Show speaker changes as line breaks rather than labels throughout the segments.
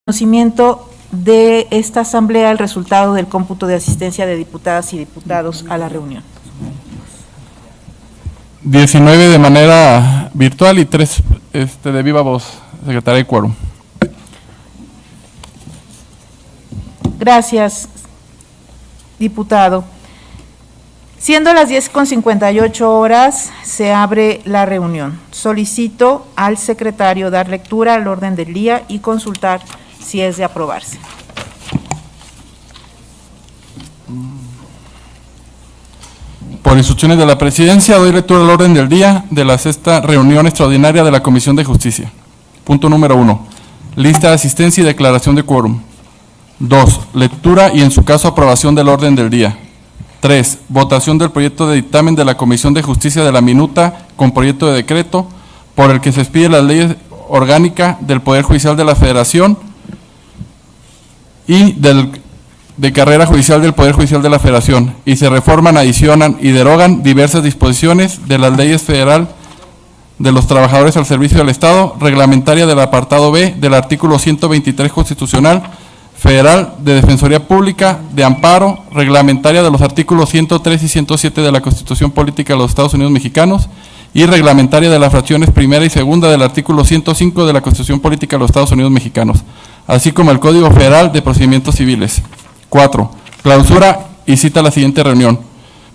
Conocimiento de esta asamblea el resultado del cómputo de asistencia de diputadas y diputados a la reunión.
19 de manera virtual y 3 de viva voz, secretaria de quórum.
Gracias, diputado. Siendo las 10:58, se abre la reunión. Solicito al secretario dar lectura al orden del día y consultar si es de aprobarse.
Por instrucciones de la presidencia, doy lectura al orden del día de la sexta reunión extraordinaria de la Comisión de Justicia. Punto número 1. Lista de asistencia y declaración de quórum. 2. Lectura y en su caso aprobación del orden del día. 3. Votación del proyecto de dictamen de la Comisión de Justicia de la minuta con proyecto de decreto por el que se expide la ley orgánica del Poder Judicial de la Federación y de carrera judicial del Poder Judicial de la Federación, y se reforman, adicionan y derogan diversas disposiciones de las leyes federal de los trabajadores al servicio del Estado, reglamentaria del apartado B del artículo 123 constitucional, federal de Defensoría Pública, de amparo, reglamentaria de los artículos 103 y 107 de la Constitución Política de los Estados Unidos Mexicanos, y reglamentaria de las fracciones primera y segunda del artículo 105 de la Constitución Política de los Estados Unidos Mexicanos, así como el Código Federal de Procedimientos Civiles. 4. Clausura y cita a la siguiente reunión.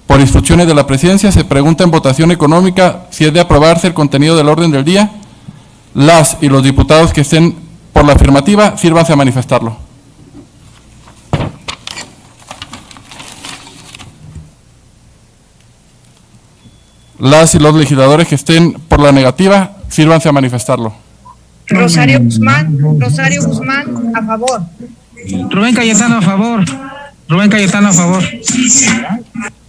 Por instrucciones de la presidencia, se pregunta en votación económica si es de aprobarse el contenido del orden del día. Las y los diputados que estén por la afirmativa, sírvanse a manifestarlo. Las y los legisladores que estén por la negativa, sírvanse a manifestarlo.
Rosario Guzmán, a favor.
Rubén Cayetano, a favor. Rubén Cayetano, a favor.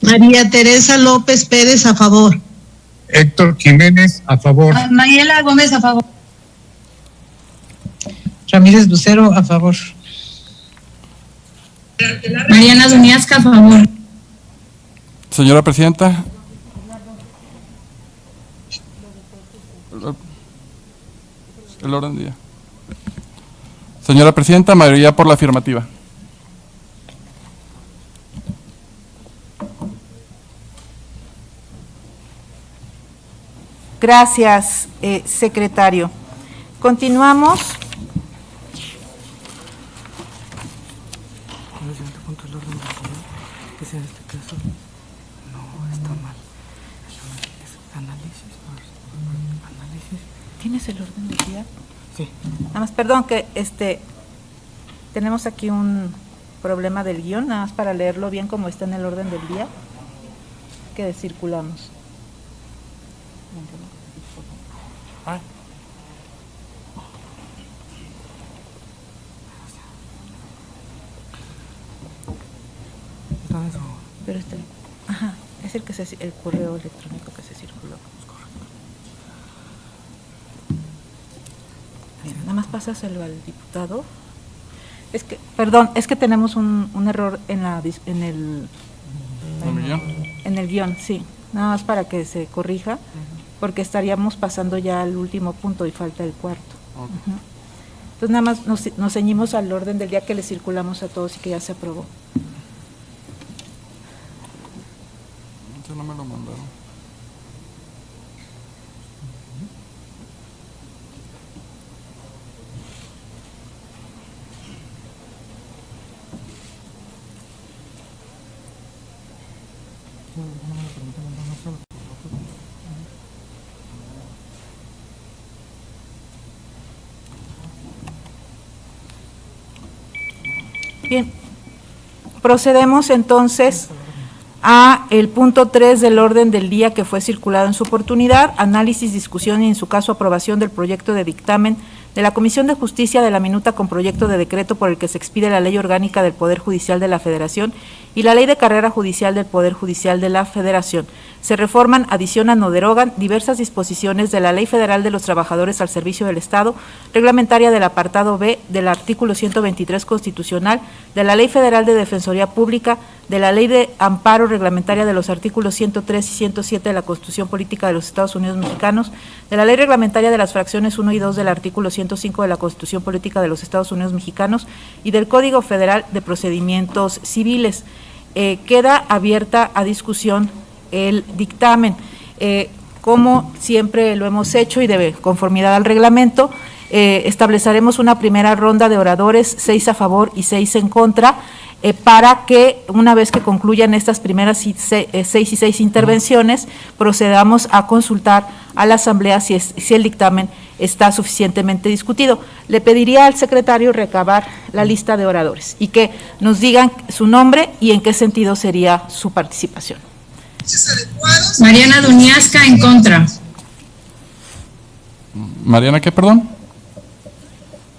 María Teresa López Pérez, a favor.
Héctor Jiménez, a favor.
Mariela Gómez, a favor.
Ramírez Lucero, a favor.
Mariana Duniasca, a favor.
Señora presidenta. El orden del día. Señora presidenta, mayoría por la afirmativa.
Gracias, secretario. Continuamos. ¿Tienes el orden del día?
Sí.
Nada más, perdón, que tenemos aquí un problema del guión, nada más para leerlo bien como está en el orden del día que circulamos. Pero es el correo electrónico que se circuló. Bien, nada más pásaselo al diputado. Es que tenemos un error en el guión, sí. Nada más para que se corrija, porque estaríamos pasando ya al último punto y falta el cuarto. Okay. Entonces nada más nos ceñimos al orden del día que le circulamos a todos y que ya se aprobó.
No me lo mandaron.
Bien, procedemos entonces a el punto 3 del orden del día que fue circulado en su oportunidad, análisis, discusión y en su caso aprobación del proyecto de dictamen de la Comisión de Justicia de la minuta con proyecto de decreto por el que se expide la Ley Orgánica del Poder Judicial de la Federación y la Ley de Carrera Judicial del Poder Judicial de la Federación. Se reforman, adicionan o derogan diversas disposiciones de la Ley Federal de los Trabajadores al Servicio del Estado, reglamentaria del apartado B del artículo 123 constitucional, de la Ley Federal de Defensoría Pública, de la Ley de Amparo Reglamentaria de los artículos 103 y 107 de la Constitución Política de los Estados Unidos Mexicanos, de la Ley Reglamentaria de las fracciones 1 y 2 del artículo 105 de la Constitución Política de los Estados Unidos Mexicanos y del Código Federal de Procedimientos Civiles. Queda abierta a discusión el dictamen. Como siempre lo hemos hecho y de conformidad al reglamento, estableceremos una primera ronda de oradores, 6 a favor y 6 en contra, para que una vez que concluyan estas primeras 6 intervenciones, procedamos a consultar a la Asamblea si el dictamen está suficientemente discutido. Le pediría al secretario recabar la lista de oradores y que nos digan su nombre y en qué sentido sería su participación.
Mariana Duniasca, en contra.
¿Mariana qué, perdón?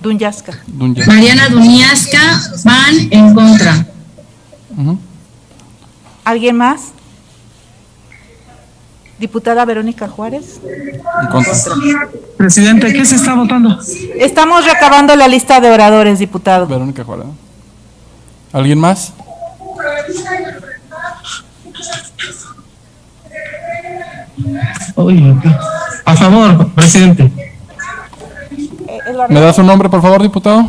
Dunyasca.
Mariana Duniasca, van en contra.
¿Alguien más? Diputada Verónica Juárez.
En contra.
Presidente, ¿qué se está votando?
Estamos recabando la lista de oradores, diputado.
Verónica Juárez. ¿Alguien más?
A favor, presidente.
¿Me da su nombre, por favor, diputado?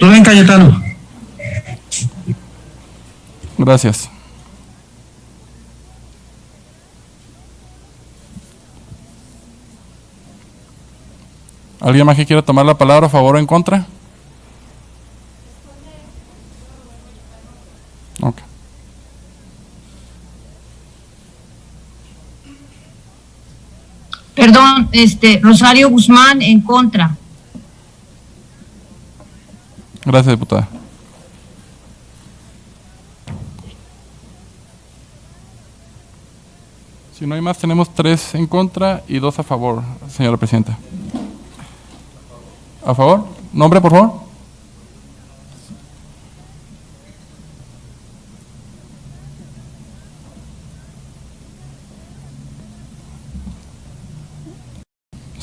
Rubén Cayetano.
Gracias. ¿Alguien más que quiera tomar la palabra a favor o en contra? Ok.
Perdón, Rosario Guzmán, en contra.
Gracias, diputada. Si no hay más, tenemos 3 en contra y 2 a favor, señora presidenta. ¿A favor? ¿Nombre, por favor?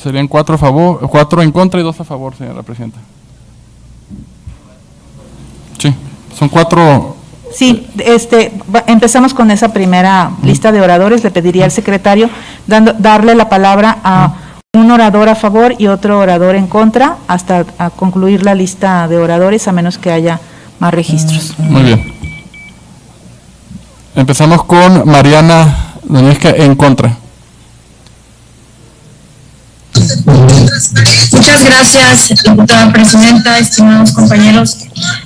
Serían 4 a favor, 4 en contra y 2 a favor, señora presidenta. Sí, son 4.
Sí, empezamos con esa primera lista de oradores. Le pediría al secretario darle la palabra a un orador a favor y otro orador en contra hasta a concluir la lista de oradores, a menos que haya más registros.
Muy bien. Empezamos con Mariana Duniasca en contra.
Muchas gracias, diputada presidenta, estimados compañeros.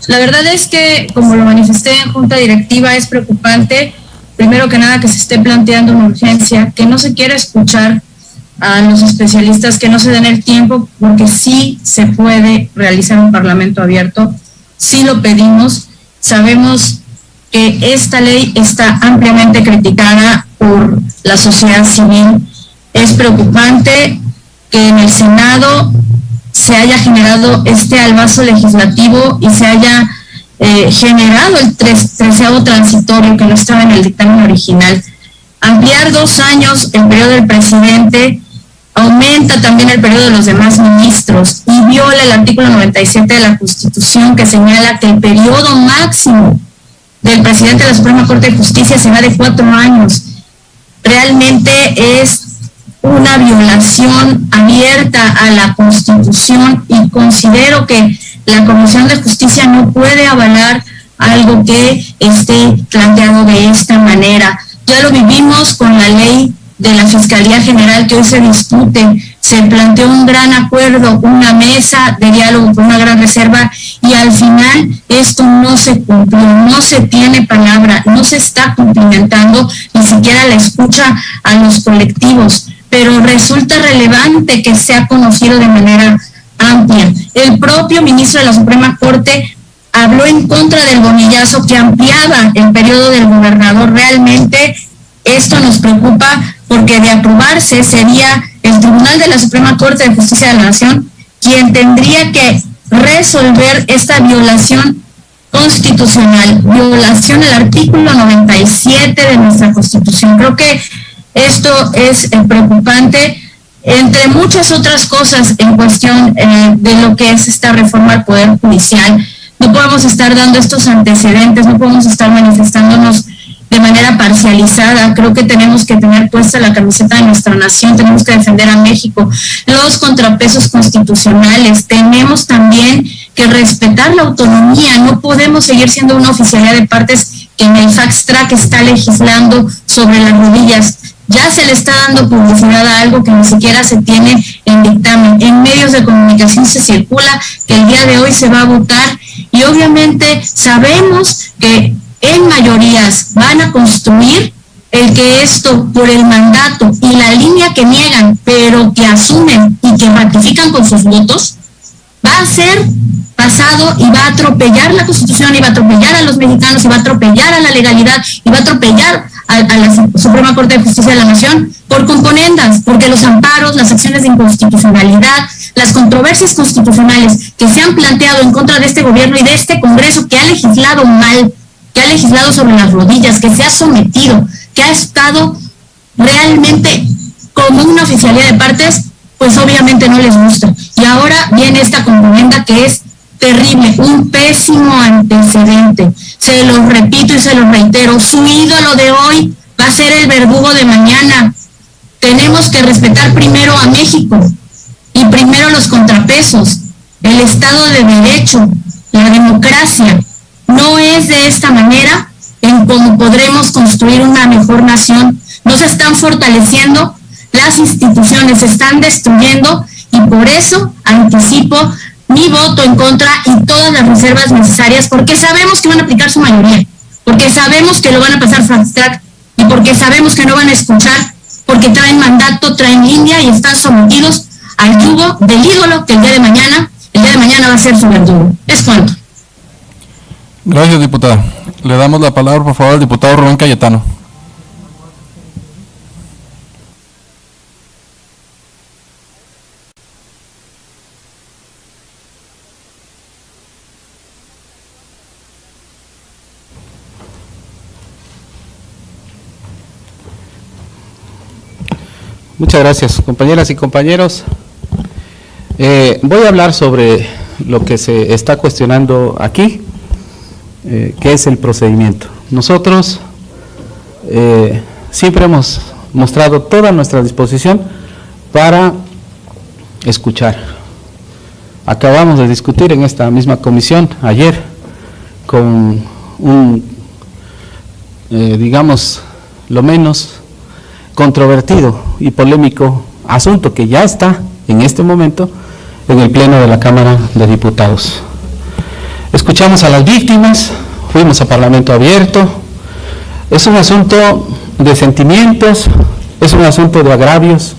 La verdad es que, como lo manifesté en junta directiva, es preocupante, primero que nada, que se esté planteando una urgencia, que no se quiera escuchar a los especialistas, que no se den el tiempo, porque sí se puede realizar un parlamento abierto, sí lo pedimos, sabemos que esta ley está ampliamente criticada por la sociedad civil. Es preocupante que en el Senado se haya generado este albazo legislativo y se haya generado el 13º transitorio que no estaba en el dictamen original. Ampliar 2 años el periodo del presidente aumenta también el periodo de los demás ministros y viola el artículo 97 de la Constitución, que señala que el periodo máximo del presidente de la Suprema Corte de Justicia será de 4 años. Realmente es una violación abierta a la Constitución y considero que la Comisión de Justicia no puede avalar algo que esté planteado de esta manera. Ya lo vivimos con la ley de la Fiscalía General que hoy se discute. Se planteó un gran acuerdo, una mesa de diálogo con una gran reserva y al final esto no se cumplió, no se tiene palabra, no se está cumplimentando ni siquiera la escucha a los colectivos. Pero resulta relevante que sea conocido de manera amplia. El propio ministro de la Suprema Corte habló en contra del bonillazo que ampliaba el periodo del gobernador. Realmente esto nos preocupa porque de aprobarse sería el Tribunal de la Suprema Corte de Justicia de la Nación quien tendría que resolver esta violación constitucional, violación al artículo 97 de nuestra Constitución. Creo que esto es preocupante, entre muchas otras cosas en cuestión de lo que es esta reforma al Poder Judicial. No podemos estar dando estos antecedentes, no podemos estar manifestándonos de manera parcializada. Creo que tenemos que tener puesta la camiseta de nuestra nación, tenemos que defender a México, los contrapesos constitucionales, tenemos también que respetar la autonomía, no podemos seguir siendo una oficialidad de partes que en el fast track está legislando sobre las rodillas. Ya se le está dando publicidad a algo que ni siquiera se tiene en dictamen. En medios de comunicación se circula que el día de hoy se va a votar y obviamente sabemos que en mayorías van a construir el que esto por el mandato y la línea que niegan, pero que asumen y que ratifican con sus votos, va a ser pasado y va a atropellar la Constitución y va a atropellar a los mexicanos y va a atropellar a la legalidad y va a atropellar a la Suprema Corte de Justicia de la Nación por componendas, porque los amparos, las acciones de inconstitucionalidad, las controversias constitucionales que se han planteado en contra de este gobierno y de este Congreso que ha legislado mal, que ha legislado sobre las rodillas, que se ha sometido, que ha estado realmente como una oficialidad de partes, pues obviamente no les gusta. Y ahora viene esta componenda que es terrible, un pésimo antecedente. Se lo repito y se lo reitero, su ídolo de hoy va a ser el verdugo de mañana. Tenemos que respetar primero a México y primero los contrapesos, el Estado de Derecho, la democracia. No es de esta manera en cómo podremos construir una mejor nación. No se están fortaleciendo las instituciones, se están destruyendo y por eso anticipo mi voto en contra y todas las reservas necesarias, porque sabemos que van a aplicar su mayoría, porque sabemos que lo van a pasar fast track y porque sabemos que no van a escuchar, porque traen mandato, traen línea y están sometidos al yugo del ídolo que el día de mañana va a ser su verdugo. Es cuanto.
Gracias, diputada. Le damos la palabra, por favor, al diputado Rubén Cayetano.
Muchas gracias, compañeras y compañeros. Voy a hablar sobre lo que se está cuestionando aquí, que es el procedimiento. Nosotros siempre hemos mostrado toda nuestra disposición para escuchar. Acabamos de discutir en esta misma comisión ayer con un, digamos, lo menos controvertido y polémico asunto que ya está en este momento en el Pleno de la Cámara de Diputados. Escuchamos a las víctimas, fuimos a Parlamento Abierto, es un asunto de sentimientos, es un asunto de agravios,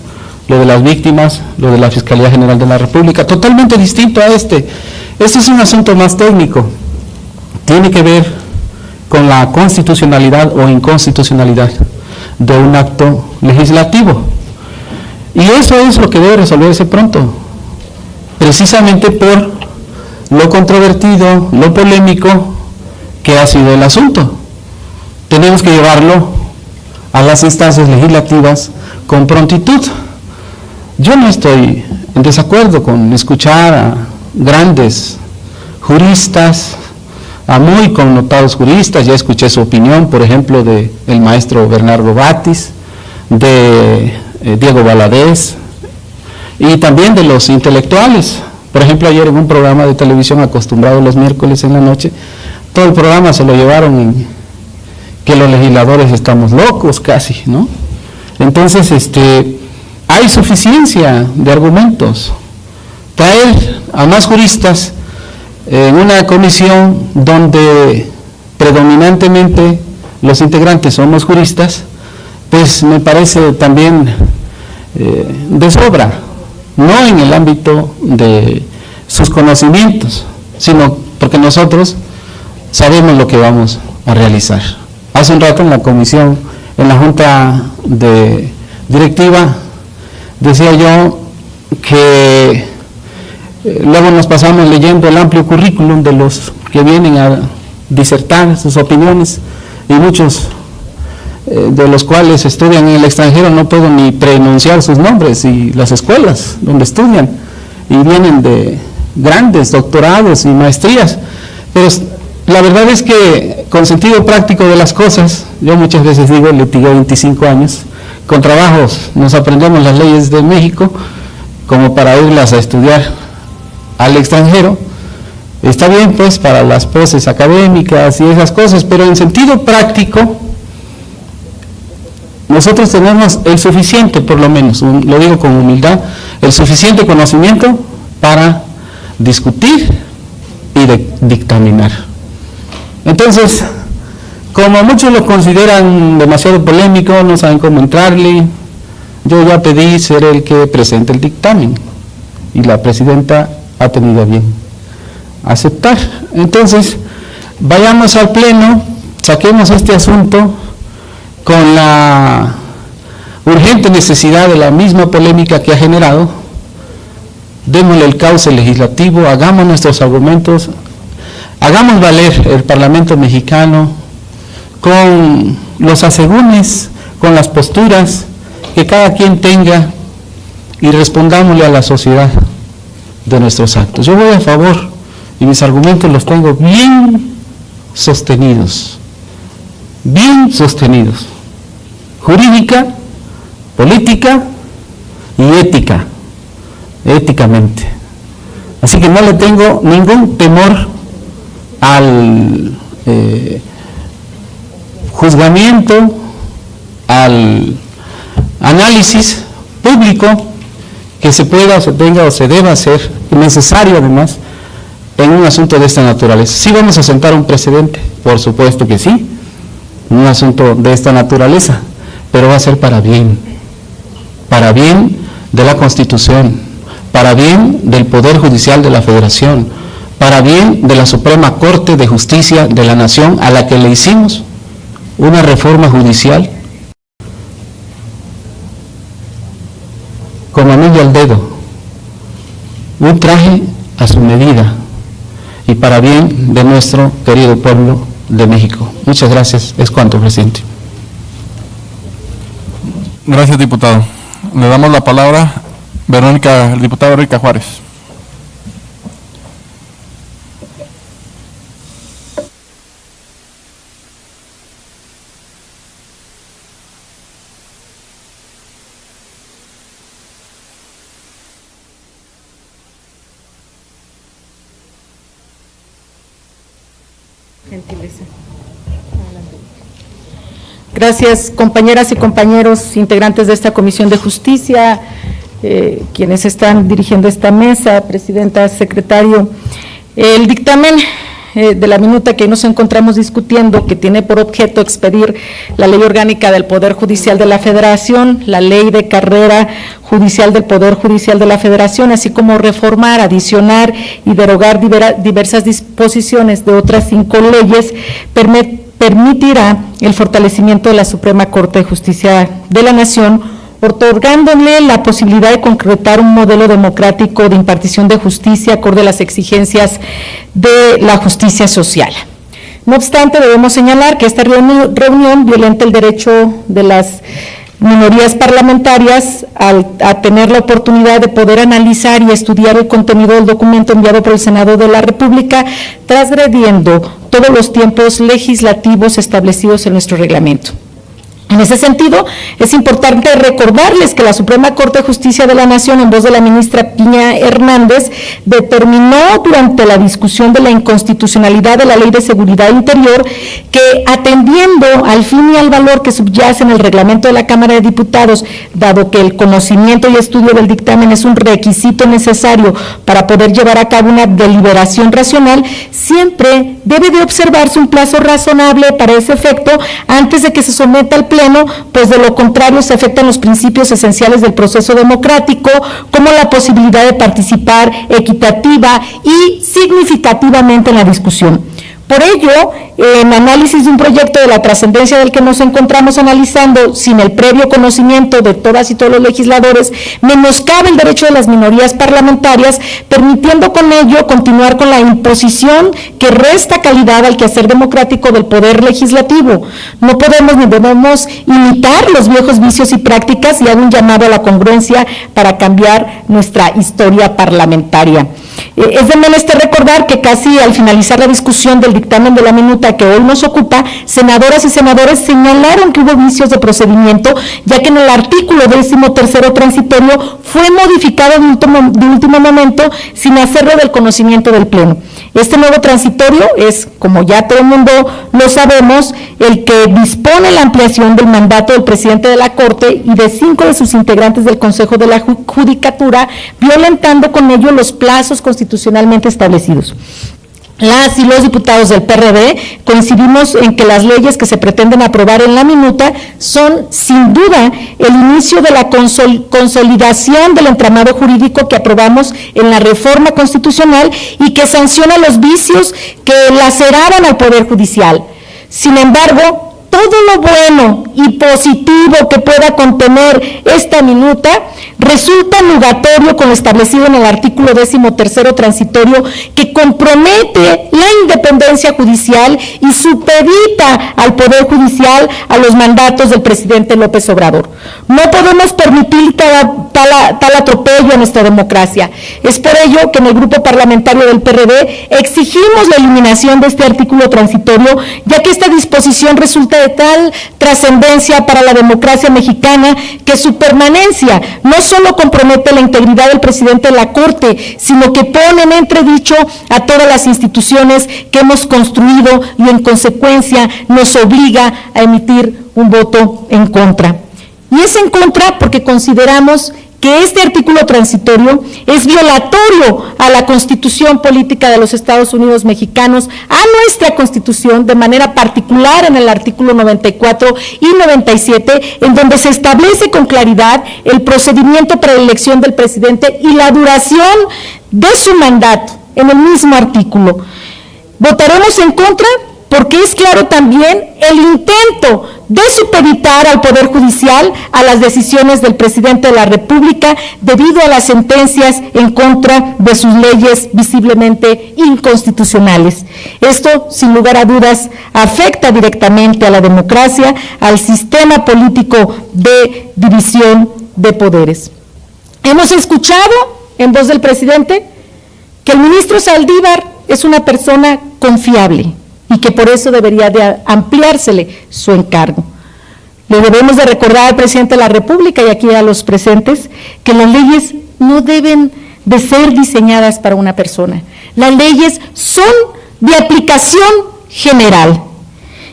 lo de las víctimas, lo de la Fiscalía General de la República, totalmente distinto a este. Este es un asunto más técnico, tiene que ver con la constitucionalidad o inconstitucionalidad de un acto legislativo. Y eso es lo que debe resolverse pronto, precisamente por lo controvertido, lo polémico que ha sido el asunto. Tenemos que llevarlo a las instancias legislativas con prontitud. Yo no estoy en desacuerdo con escuchar a grandes juristas, a muy connotados juristas. Ya escuché su opinión, por ejemplo, del maestro Bernardo Batis, de Diego Valadez, y también de los intelectuales. Por ejemplo, ayer en un programa de televisión acostumbrado los miércoles en la noche, todo el programa se lo llevaron en que los legisladores estamos locos casi, ¿no? Entonces, hay suficiencia de argumentos. Traer a más juristas en una comisión donde predominantemente los integrantes somos juristas, pues me parece también de sobra, no en el ámbito de sus conocimientos, sino porque nosotros sabemos lo que vamos a realizar. Hace un rato en la comisión, en la junta directiva, decía yo que luego nos pasamos leyendo el amplio currículum de los que vienen a disertar sus opiniones, y muchos de los cuales estudian en el extranjero, no puedo ni pronunciar sus nombres y las escuelas donde estudian, y vienen de grandes doctorados y maestrías, Pero la verdad es que con sentido práctico de las cosas, yo muchas veces digo, litigué 25 años, con trabajos nos aprendemos las leyes de México como para irlas a estudiar al extranjero. Está bien pues para las poses académicas y esas cosas, pero en sentido práctico nosotros tenemos el suficiente, por lo menos, lo digo con humildad, el suficiente conocimiento para discutir y dictaminar. Entonces, como muchos lo consideran demasiado polémico, no saben cómo entrarle, yo ya pedí ser el que presente el dictamen y la presidenta ha tenido a bien aceptar. Entonces, vayamos al pleno, saquemos este asunto con la urgente necesidad de la misma polémica que ha generado, démosle el cauce legislativo, hagamos nuestros argumentos, hagamos valer el Parlamento mexicano con los asegúnes, con las posturas que cada quien tenga y respondámosle a la sociedad de nuestros actos. Yo voy a favor y mis argumentos los tengo bien sostenidos, jurídica, política y éticamente. Así que no le tengo ningún temor al juzgamiento, al análisis público que se pueda, o se tenga o se deba hacer, necesario además, en un asunto de esta naturaleza. ¿Sí vamos a sentar un precedente? Por supuesto que sí, en un asunto de esta naturaleza, pero va a ser para bien de la Constitución, para bien del Poder Judicial de la Federación, para bien de la Suprema Corte de Justicia de la Nación, a la que le hicimos una reforma judicial como anillo al dedo, un traje a su medida y para bien de nuestro querido pueblo de México. Muchas gracias. Es cuanto, presidente.
Gracias, diputado. Le damos la palabra al diputado Verónica Juárez.
Gentileza. Gracias, compañeras y compañeros integrantes de esta Comisión de Justicia, quienes están dirigiendo esta mesa, presidenta, secretario. El dictamen de la minuta que nos encontramos discutiendo, que tiene por objeto expedir la Ley Orgánica del Poder Judicial de la Federación, la Ley de Carrera Judicial del Poder Judicial de la Federación, así como reformar, adicionar y derogar diversas disposiciones de otras 5 leyes, permitirá el fortalecimiento de la Suprema Corte de Justicia de la Nación, otorgándole la posibilidad de concretar un modelo democrático de impartición de justicia acorde a las exigencias de la justicia social. No obstante, debemos señalar que esta reunión violenta el derecho de las minorías parlamentarias a tener la oportunidad de poder analizar y estudiar el contenido del documento enviado por el Senado de la República, transgrediendo todos los tiempos legislativos establecidos en nuestro reglamento. En ese sentido, es importante recordarles que la Suprema Corte de Justicia de la Nación, en voz de la ministra Piña Hernández, determinó durante la discusión de la inconstitucionalidad de la Ley de Seguridad Interior que, atendiendo al fin y al valor que subyace en el reglamento de la Cámara de Diputados, dado que el conocimiento y estudio del dictamen es un requisito necesario para poder llevar a cabo una deliberación racional, siempre debe de observarse un plazo razonable para ese efecto antes de que se someta al Pleno, pues de lo contrario se afectan los principios esenciales del proceso democrático, como la posibilidad de participar equitativa y significativamente en la discusión. Por ello, en análisis de un proyecto de la trascendencia del que nos encontramos analizando, sin el previo conocimiento de todas y todos los legisladores, menoscabe el derecho de las minorías parlamentarias, permitiendo con ello continuar con la imposición que resta calidad al quehacer democrático del Poder Legislativo. No podemos ni debemos imitar los viejos vicios y prácticas, y hago un llamado a la congruencia para cambiar nuestra historia parlamentaria.
Es de menester recordar que casi al finalizar la discusión del dictamen de la minuta que hoy nos ocupa, senadoras y senadores señalaron que hubo vicios de procedimiento, ya que en el artículo 13º transitorio fue modificado de último momento sin hacerlo del conocimiento del Pleno. Este nuevo transitorio es, como ya todo el mundo lo sabemos, el que dispone la ampliación del mandato del presidente de la Corte y de 5 de sus integrantes del Consejo de la Judicatura, violentando con ello los plazos constitucionalmente establecidos. Las y los diputados del PRD coincidimos en que las leyes que se pretenden aprobar en la minuta son, sin duda, el inicio de la consolidación del entramado jurídico que aprobamos en la reforma constitucional y que sanciona los vicios que laceraban al Poder Judicial. Sin embargo, todo lo bueno y positivo que pueda contener esta minuta resulta nugatorio con lo establecido en el artículo 13º transitorio, que compromete la independencia judicial y supedita al Poder Judicial a los mandatos del presidente López Obrador. No podemos permitir tal atropello a nuestra democracia. Es por ello que en el grupo parlamentario del PRD exigimos la eliminación de este artículo transitorio, ya que esta disposición resulta de tal trascendencia para la democracia mexicana que su permanencia no solo compromete la integridad del presidente de la Corte, sino que pone en entredicho a todas las instituciones que hemos construido y en consecuencia nos obliga a emitir un voto en contra. Y es en contra porque consideramos que este artículo transitorio es violatorio a la Constitución Política de los Estados Unidos Mexicanos, a nuestra Constitución, de manera particular en el artículo 94 y 97, en donde se establece con claridad el procedimiento para la elección del presidente y la duración de su mandato, en el mismo artículo. Votaremos en contra porque es claro también el intento de supeditar al Poder Judicial a las decisiones del presidente de la República debido a las sentencias en contra de sus leyes visiblemente inconstitucionales. Esto, sin lugar a dudas, afecta directamente a la democracia, al sistema político de división de poderes. Hemos escuchado, en voz del presidente, que el ministro Saldívar es una persona confiable y que por eso debería de ampliársele su encargo. Le debemos de recordar al presidente de la República y aquí a los presentes que las leyes no deben de ser diseñadas para una persona. Las leyes son de aplicación general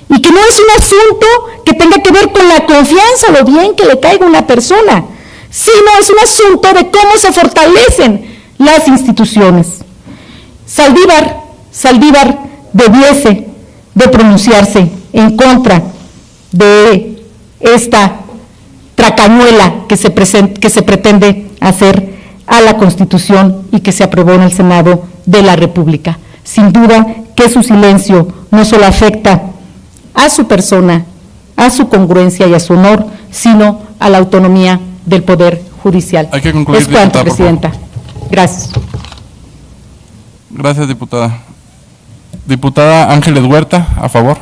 y que no es un asunto que tenga que ver con la confianza o lo bien que le caiga a una persona, sino es un asunto de cómo se fortalecen las instituciones. Saldívar debiese de pronunciarse en contra de esta tracañuela que se pretende hacer a la Constitución y que se aprobó en el Senado de la República. Sin duda que su silencio no solo afecta a su persona, a su congruencia y a su honor, sino a la autonomía del Poder Judicial.
Hay que concluir,
es cuanto,
diputada,
Presidenta. Gracias.
Gracias, diputada. Diputada Ángeles Huerta, a favor.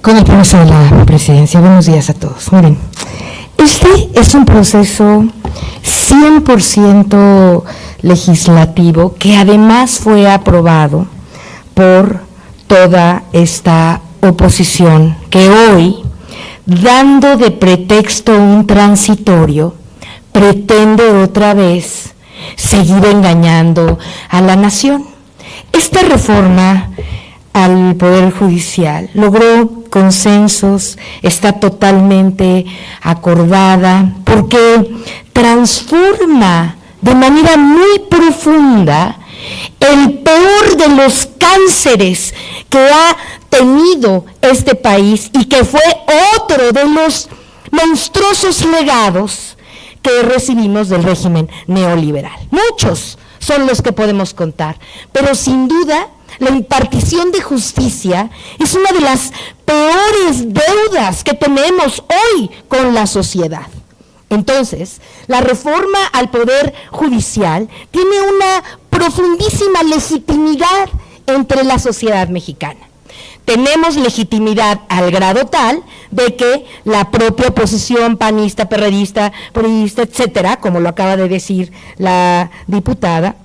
Con el permiso de la presidencia, buenos días a todos. Miren, este es un proceso 100% legislativo que además fue aprobado por toda esta oposición que hoy, dando de pretexto un transitorio, pretende otra vez seguir engañando a la nación. Esta reforma al Poder Judicial logró consensos, está totalmente acordada, porque transforma de manera muy profunda el peor de los cánceres que ha tenido este país y que fue otro de los monstruosos legados que recibimos del régimen neoliberal. Muchos son los que podemos contar, pero sin duda la impartición de justicia es una de las peores deudas que tenemos hoy con la sociedad. Entonces, la reforma al Poder Judicial tiene una profundísima legitimidad entre la sociedad mexicana. Tenemos legitimidad al grado tal de que la propia oposición panista, perredista, priista, etcétera, como lo acaba de decir la diputada,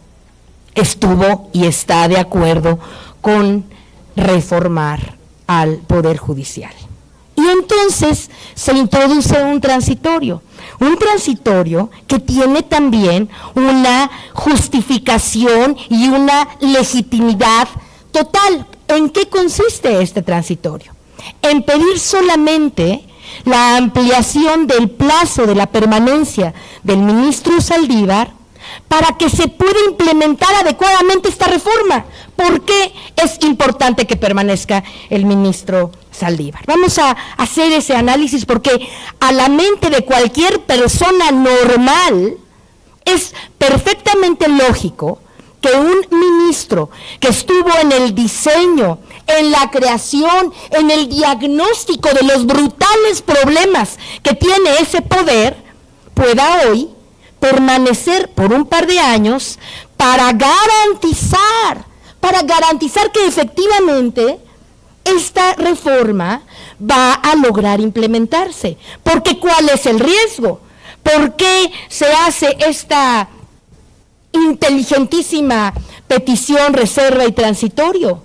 estuvo y está de acuerdo con reformar al Poder Judicial. Y entonces se introduce un transitorio que tiene también una justificación y una legitimidad total. ¿En qué consiste este transitorio? En pedir solamente la ampliación del plazo de la permanencia del ministro Saldívar para que se pueda implementar adecuadamente esta reforma. ¿Por qué es importante que permanezca el ministro Saldívar? Vamos a hacer ese análisis porque a la mente de cualquier persona normal es perfectamente lógico que un ministro que estuvo en el diseño, en la creación, en el diagnóstico de los brutales problemas que tiene ese poder, pueda hoy permanecer por un par de años para garantizar que efectivamente esta reforma va a lograr implementarse. Porque ¿cuál es el riesgo? ¿Por qué se hace esta inteligentísima petición, reserva y transitorio?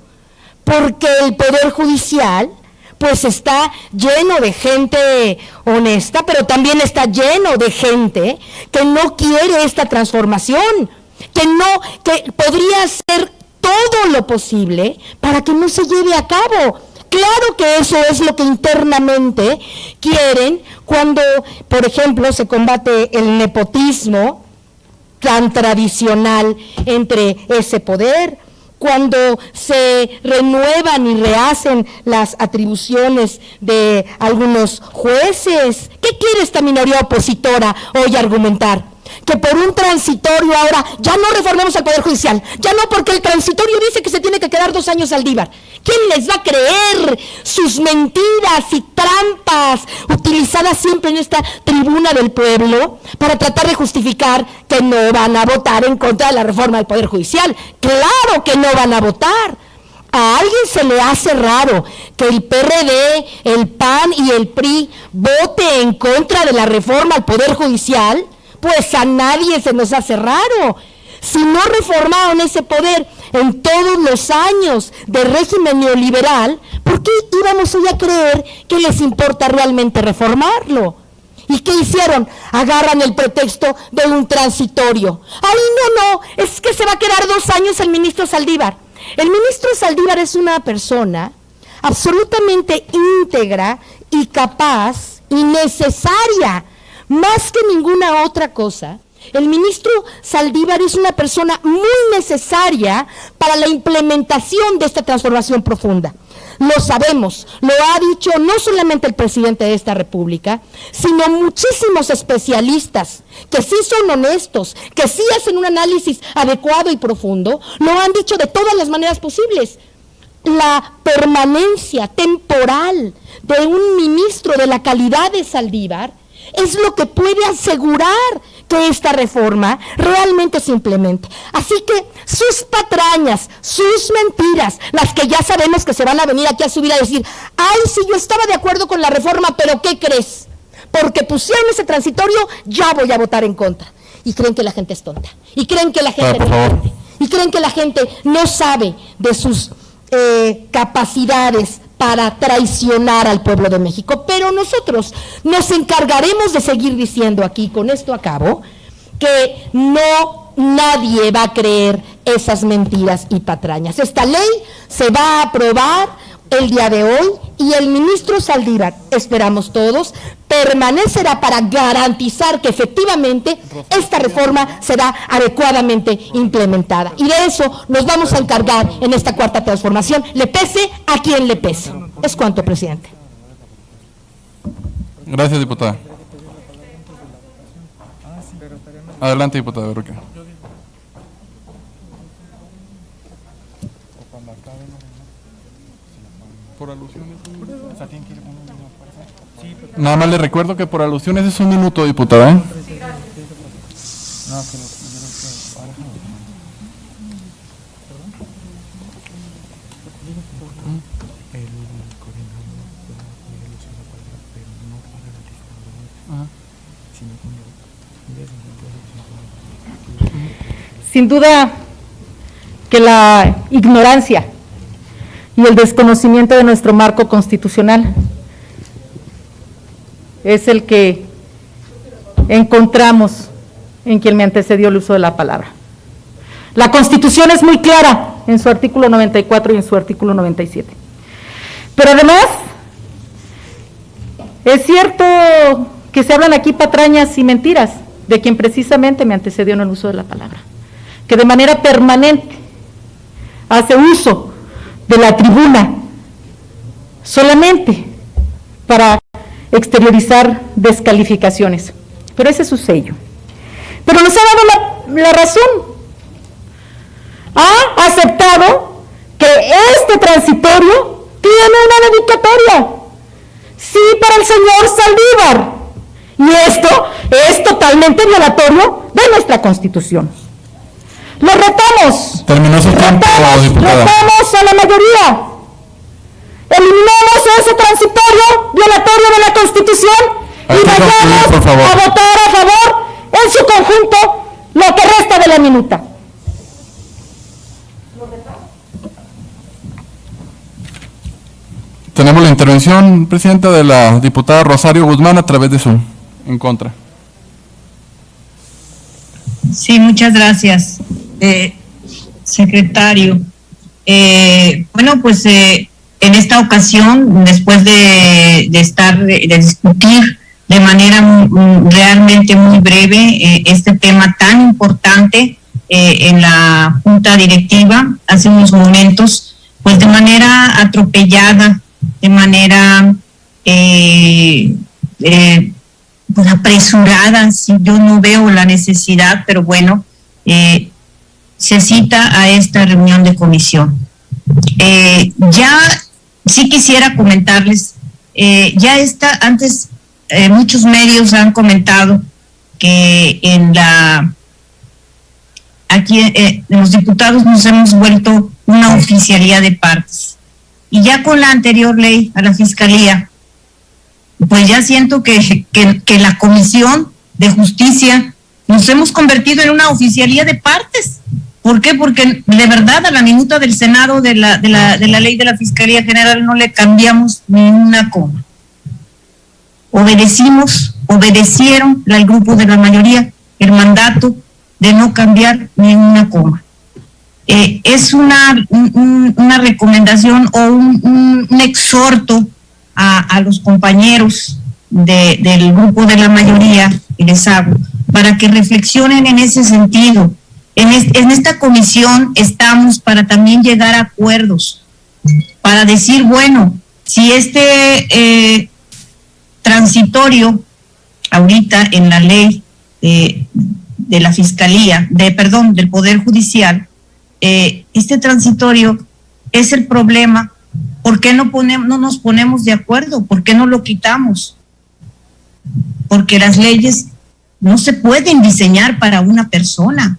Porque el Poder Judicial pues está lleno de gente honesta, pero también está lleno de gente que no quiere esta transformación, que podría hacer todo lo posible para que no se lleve a cabo. Claro que eso es lo que internamente quieren cuando, por ejemplo, se combate el nepotismo tan tradicional entre ese poder, cuando se renuevan y rehacen las atribuciones de algunos jueces. ¿Qué quiere esta minoría opositora hoy argumentar? Que por un transitorio ahora ya no reformemos al Poder Judicial, ya no, porque el transitorio dice que se tiene que quedar 2 años Saldívar. ¿Quién les va a creer sus mentiras y trampas utilizadas siempre en esta tribuna del pueblo para tratar de justificar que no van a votar en contra de la reforma del Poder Judicial? ¡Claro que no van a votar! ¿A alguien se le hace raro que el PRD, el PAN y el PRI vote en contra de la reforma al Poder Judicial? Pues a nadie se nos hace raro. Si no reformaron ese poder en todos los años de régimen neoliberal, ¿por qué íbamos hoy a creer que les importa realmente reformarlo? ¿Y qué hicieron? Agarran el pretexto de un transitorio. ¡Ay, no! Es que se va a quedar 2 años el ministro Saldívar. El ministro Saldívar es una persona absolutamente íntegra y capaz y necesaria, más que ninguna otra cosa. El ministro Saldívar es una persona muy necesaria para la implementación de esta transformación profunda. Lo sabemos, lo ha dicho no solamente el presidente de esta república, sino muchísimos especialistas que sí son honestos, que sí hacen un análisis adecuado y profundo, lo han dicho de todas las maneras posibles. La permanencia temporal de un ministro de la calidad de Saldívar es lo que puede asegurar que esta reforma realmente se implemente. Así que sus patrañas, sus mentiras, las que ya sabemos que se van a venir aquí a subir a decir, ay, sí, yo estaba de acuerdo con la reforma, pero ¿qué crees? Porque pusieron ese transitorio, ya voy a votar en contra. Y creen que la gente es tonta. Y creen que la gente no entiende. Y creen que la gente no sabe de sus capacidades para traicionar al pueblo de México. Pero nosotros nos encargaremos de seguir diciendo aquí, con esto acabo, que nadie va a creer esas mentiras y patrañas. Esta ley se va a aprobar el día de hoy y el ministro Saldívar, esperamos todos, permanecerá para garantizar que efectivamente esta reforma será adecuadamente implementada. Y de eso nos vamos a encargar en esta cuarta transformación, le pese a quien le pese. Es cuanto, presidente.
Gracias, diputada. Adelante, diputada Berrueque. Por alusiones, nada más le recuerdo que por alusiones es 1 minuto, diputada, ¿eh?
Sin duda que la ignorancia y el desconocimiento de nuestro marco constitucional es el que encontramos en quien me antecedió el uso de la palabra. La Constitución es muy clara en su artículo 94 y en su artículo 97. Pero además, es cierto que se hablan aquí patrañas y mentiras de quien precisamente me antecedió en el uso de la palabra, que de manera permanente hace uso de la tribuna solamente para exteriorizar descalificaciones, pero ese es su sello. Pero nos ha dado la razón, ha aceptado que este transitorio tiene una dedicatoria, sí, para el señor Saldívar, y esto es totalmente violatorio de nuestra Constitución. Lo retamos.
Terminó su tiempo, diputada.
Retamos a la mayoría. Eliminemos ese transitorio violatorio de la Constitución y vayamos a votar a favor en su conjunto lo que resta de la minuta.
Tenemos la intervención, presidenta, de la diputada Rosario Guzmán a través de Zoom. En contra.
Sí, muchas gracias, secretario. Bueno, pues en esta ocasión, después de discutir de manera realmente muy breve este tema tan importante en la Junta Directiva hace unos momentos, pues de manera atropellada, de manera pues apresurada, si yo no veo la necesidad, pero bueno, se cita a esta reunión de comisión. Ya sí quisiera comentarles, ya está, antes muchos medios han comentado que aquí los diputados nos hemos vuelto una oficialía de partes, y ya con la anterior ley a la Fiscalía, pues ya siento que la Comisión de Justicia nos hemos convertido en una oficialía de partes. ¿Por qué? Porque de verdad a la minuta del Senado de la ley de la Fiscalía General no le cambiamos ni una coma. Obedecieron el grupo de la mayoría el mandato de no cambiar ni una coma. Es una recomendación o un exhorto a los compañeros del grupo de la mayoría, y les hago, para que reflexionen en ese sentido. En esta comisión estamos para también llegar a acuerdos, para decir, bueno, si este transitorio, ahorita en la ley de la Fiscalía, del Poder Judicial, este transitorio es el problema. ¿Por qué no nos ponemos de acuerdo? ¿Por qué no lo quitamos? Porque las leyes no se pueden diseñar para una persona.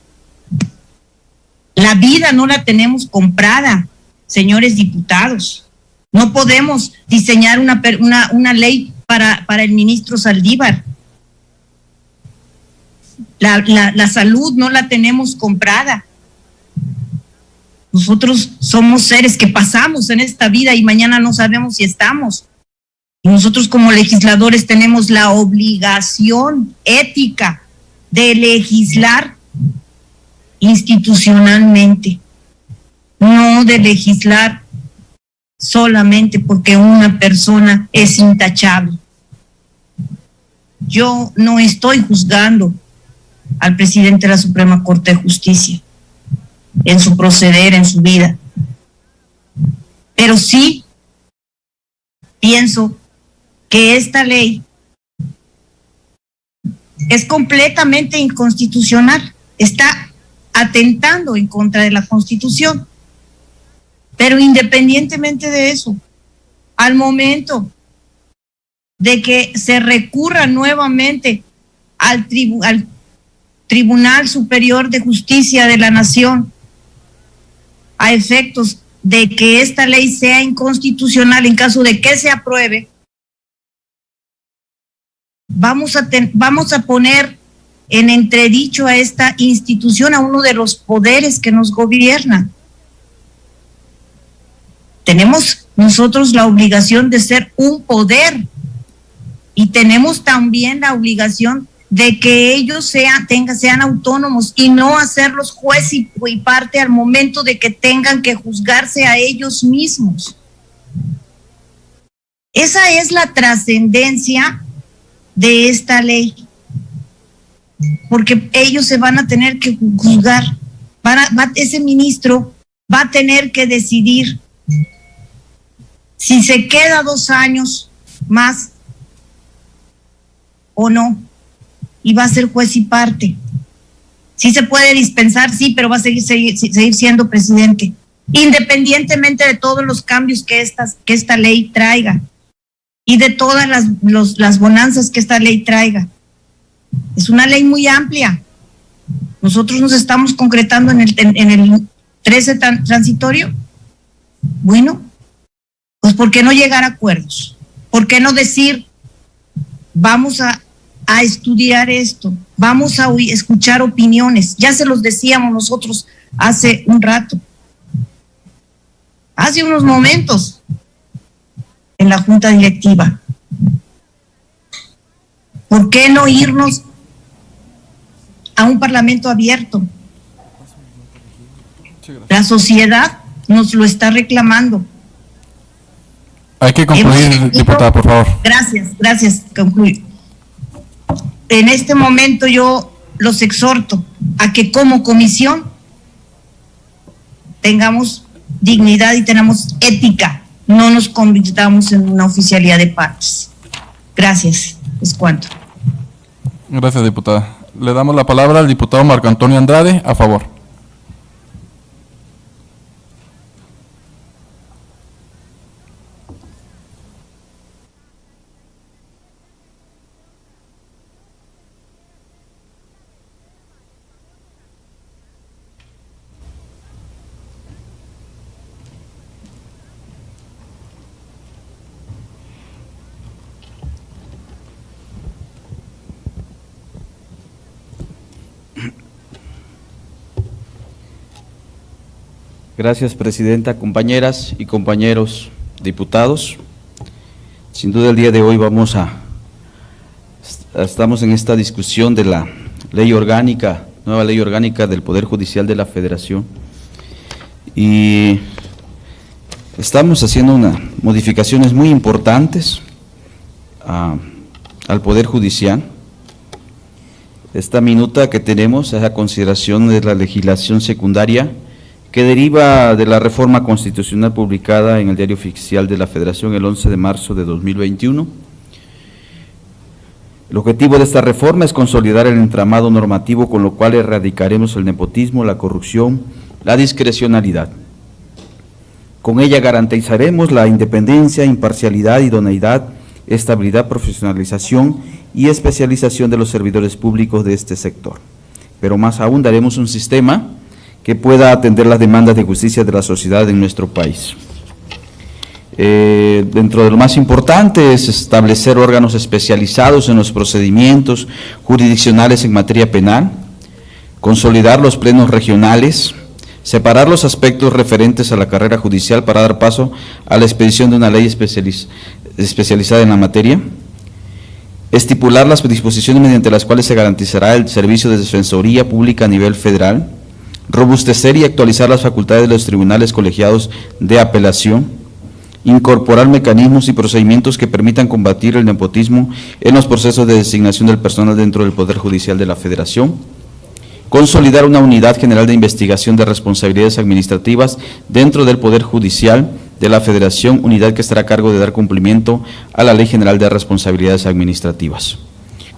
La vida no la tenemos comprada, señores diputados. No podemos diseñar una ley para el ministro Saldívar. La salud no la tenemos comprada. Nosotros somos seres que pasamos en esta vida y mañana no sabemos si estamos. Y nosotros como legisladores tenemos la obligación ética de legislar institucionalmente, no de legislar solamente porque una persona es intachable. Yo no estoy juzgando al presidente de la Suprema Corte de Justicia en su proceder, en su vida, pero sí pienso que esta ley es completamente inconstitucional, está atentando en contra de la Constitución. Pero independientemente de eso, al momento de que se recurra nuevamente al Tribunal Superior de Justicia de la Nación a efectos de que esta ley sea inconstitucional, en caso de que se apruebe, vamos a poner en entredicho a esta institución, a uno de los poderes que nos gobierna. Tenemos nosotros la obligación de ser un poder y tenemos también la obligación de que ellos sean autónomos y no hacerlos juez y parte al momento de que tengan que juzgarse a ellos mismos. Esa es la trascendencia de esta ley, porque ellos se van a tener que juzgar, ese ministro va a tener que decidir si se queda 2 años más o no, y va a ser juez y parte. Sí se puede dispensar, sí, pero va a seguir siendo presidente, independientemente de todos los cambios que esta ley traiga y de todas las bonanzas que esta ley traiga. Es una ley muy amplia. Nosotros nos estamos concretando en el 13 transitorio. Bueno, pues ¿por qué no llegar a acuerdos? ¿Por qué no decir, vamos a estudiar esto, vamos a escuchar opiniones? Ya se los decíamos nosotros hace un rato, hace unos momentos, en la junta directiva. ¿Por qué no irnos a un parlamento abierto? La sociedad nos lo está reclamando.
Hay que concluir, diputada, por favor.
Gracias, concluyo. En este momento yo los exhorto a que como comisión tengamos dignidad y tenemos ética, no nos convirtamos en una oficialía de partes. Gracias, es cuanto.
Gracias, diputada. Le damos la palabra al diputado Marco Antonio Andrade, a favor.
Gracias, presidenta, compañeras y compañeros diputados. Sin duda el día de hoy estamos en esta discusión de la ley orgánica, nueva ley orgánica del Poder Judicial de la Federación, y estamos haciendo unas modificaciones muy importantes al Poder Judicial. Esta minuta que tenemos es a consideración de la legislación secundaria que deriva de la reforma constitucional publicada en el Diario Oficial de la Federación el 11 de marzo de 2021. El objetivo de esta reforma es consolidar el entramado normativo con lo cual erradicaremos el nepotismo, la corrupción, la discrecionalidad. Con ella garantizaremos la independencia, imparcialidad, idoneidad, estabilidad, profesionalización y especialización de los servidores públicos de este sector. Pero más aún daremos un sistema que pueda atender las demandas de justicia de la sociedad en nuestro país. Dentro de lo más importante es establecer órganos especializados en los procedimientos jurisdiccionales en materia penal, consolidar los plenos regionales, separar los aspectos referentes a la carrera judicial para dar paso a la expedición de una ley especializada en la materia, estipular las disposiciones mediante las cuales se garantizará el servicio de defensoría pública a nivel federal, robustecer y actualizar las facultades de los tribunales colegiados de apelación, incorporar mecanismos y procedimientos que permitan combatir el nepotismo en los procesos de designación del personal dentro del Poder Judicial de la Federación, consolidar una unidad general de investigación de responsabilidades administrativas dentro del Poder Judicial de la Federación, unidad que estará a cargo de dar cumplimiento a la Ley General de Responsabilidades Administrativas.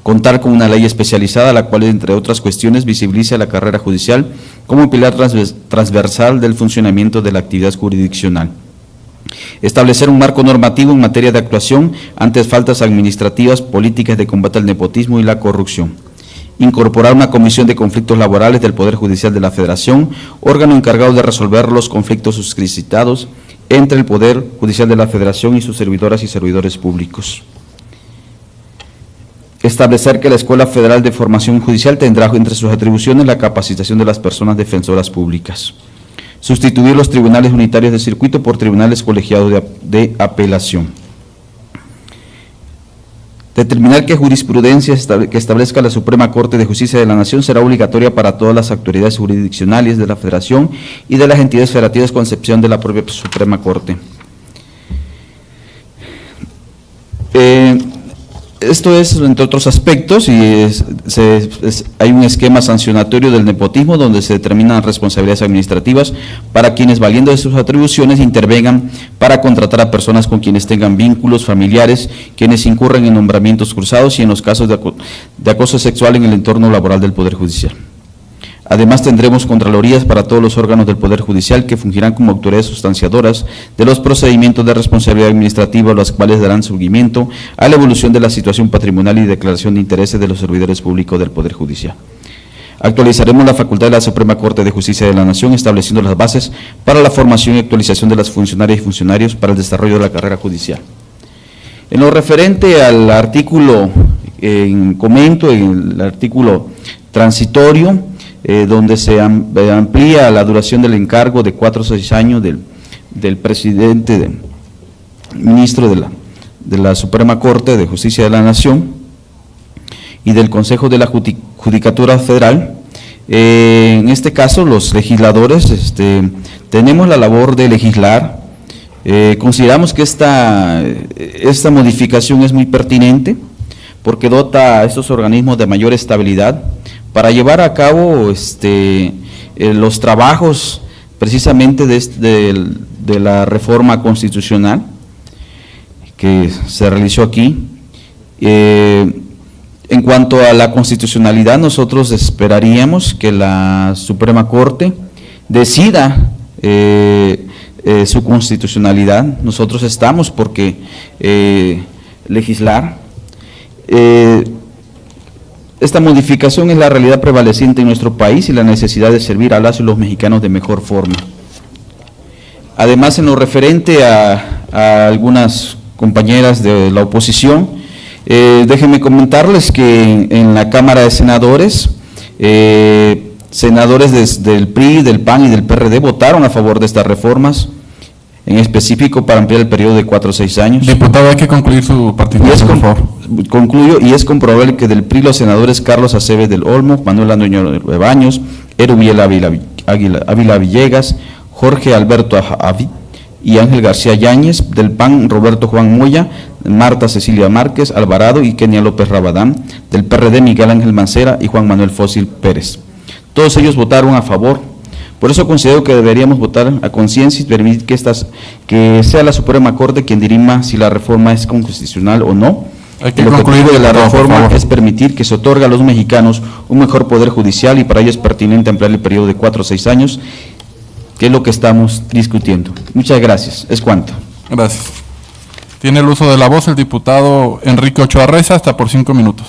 Contar con una ley especializada, la cual, entre otras cuestiones, visibiliza la carrera judicial como pilar transversal del funcionamiento de la actividad jurisdiccional. Establecer un marco normativo en materia de actuación ante faltas administrativas, políticas de combate al nepotismo y la corrupción. Incorporar una comisión de conflictos laborales del Poder Judicial de la Federación, órgano encargado de resolver los conflictos suscitados entre el Poder Judicial de la Federación y sus servidoras y servidores públicos. Establecer que la Escuela Federal de Formación Judicial tendrá entre sus atribuciones la capacitación de las personas defensoras públicas. Sustituir los tribunales unitarios de circuito por tribunales colegiados de apelación. Determinar que jurisprudencia que establezca la Suprema Corte de Justicia de la Nación será obligatoria para todas las autoridades jurisdiccionales de la Federación y de las entidades federativas con excepción de la propia Suprema Corte. Esto es, entre otros aspectos, y hay un esquema sancionatorio del nepotismo donde se determinan responsabilidades administrativas para quienes, valiendo de sus atribuciones, intervengan para contratar a personas con quienes tengan vínculos familiares, quienes incurren en nombramientos cruzados y en los casos de acoso sexual en el entorno laboral del Poder Judicial. Además, tendremos contralorías para todos los órganos del Poder Judicial que fungirán como autoridades sustanciadoras de los procedimientos de responsabilidad administrativa, los cuales darán seguimiento a la evolución de la situación patrimonial y declaración de intereses de los servidores públicos del Poder Judicial. Actualizaremos la facultad de la Suprema Corte de Justicia de la Nación, estableciendo las bases para la formación y actualización de las funcionarias y funcionarios para el desarrollo de la carrera judicial. En lo referente al artículo, comento en el artículo transitorio, donde se amplía la duración del encargo de 4 a 6 años del presidente, ministro de la Suprema Corte de Justicia de la Nación y del Consejo de la Judicatura Federal. En este caso, los legisladores tenemos la labor de legislar. Consideramos que esta modificación es muy pertinente porque dota a estos organismos de mayor estabilidad para llevar a cabo los trabajos precisamente de la reforma constitucional que se realizó aquí. En cuanto a la constitucionalidad, nosotros esperaríamos que la Suprema Corte decida su constitucionalidad. Nosotros estamos porque legislar. Esta modificación es la realidad prevaleciente en nuestro país y la necesidad de servir a las y los mexicanos de mejor forma. Además, en lo referente a algunas compañeras de la oposición, déjenme comentarles que en la Cámara de Senadores, senadores del PRI, del PAN y del PRD votaron a favor de estas reformas, en específico para ampliar el periodo de 4 a 6 años.
Diputado, hay que concluir su participación, por favor. Concluyo, y es comprobable que del PRI los senadores Carlos Aceves del Olmo, Manuel Andoño de Baños, Erubiel Ávila Villegas, Jorge Alberto Avid y Ángel García Yáñez, del PAN Roberto Juan Moya, Marta Cecilia Márquez Alvarado y Kenia López Rabadán, del PRD Miguel Ángel Mancera y Juan Manuel Fósil Pérez. Todos ellos votaron a favor. Por eso considero que deberíamos votar a conciencia y permitir que sea la Suprema Corte quien dirima si la reforma es constitucional o no. El objetivo de la reforma es permitir que se otorgue a los mexicanos un mejor poder judicial y para ello es pertinente ampliar el periodo de 4 a 6 años, que es lo que estamos discutiendo. Muchas gracias. Es cuanto. Gracias. Tiene el uso de la voz el diputado Enrique Ochoa Reza, hasta por 5 minutos.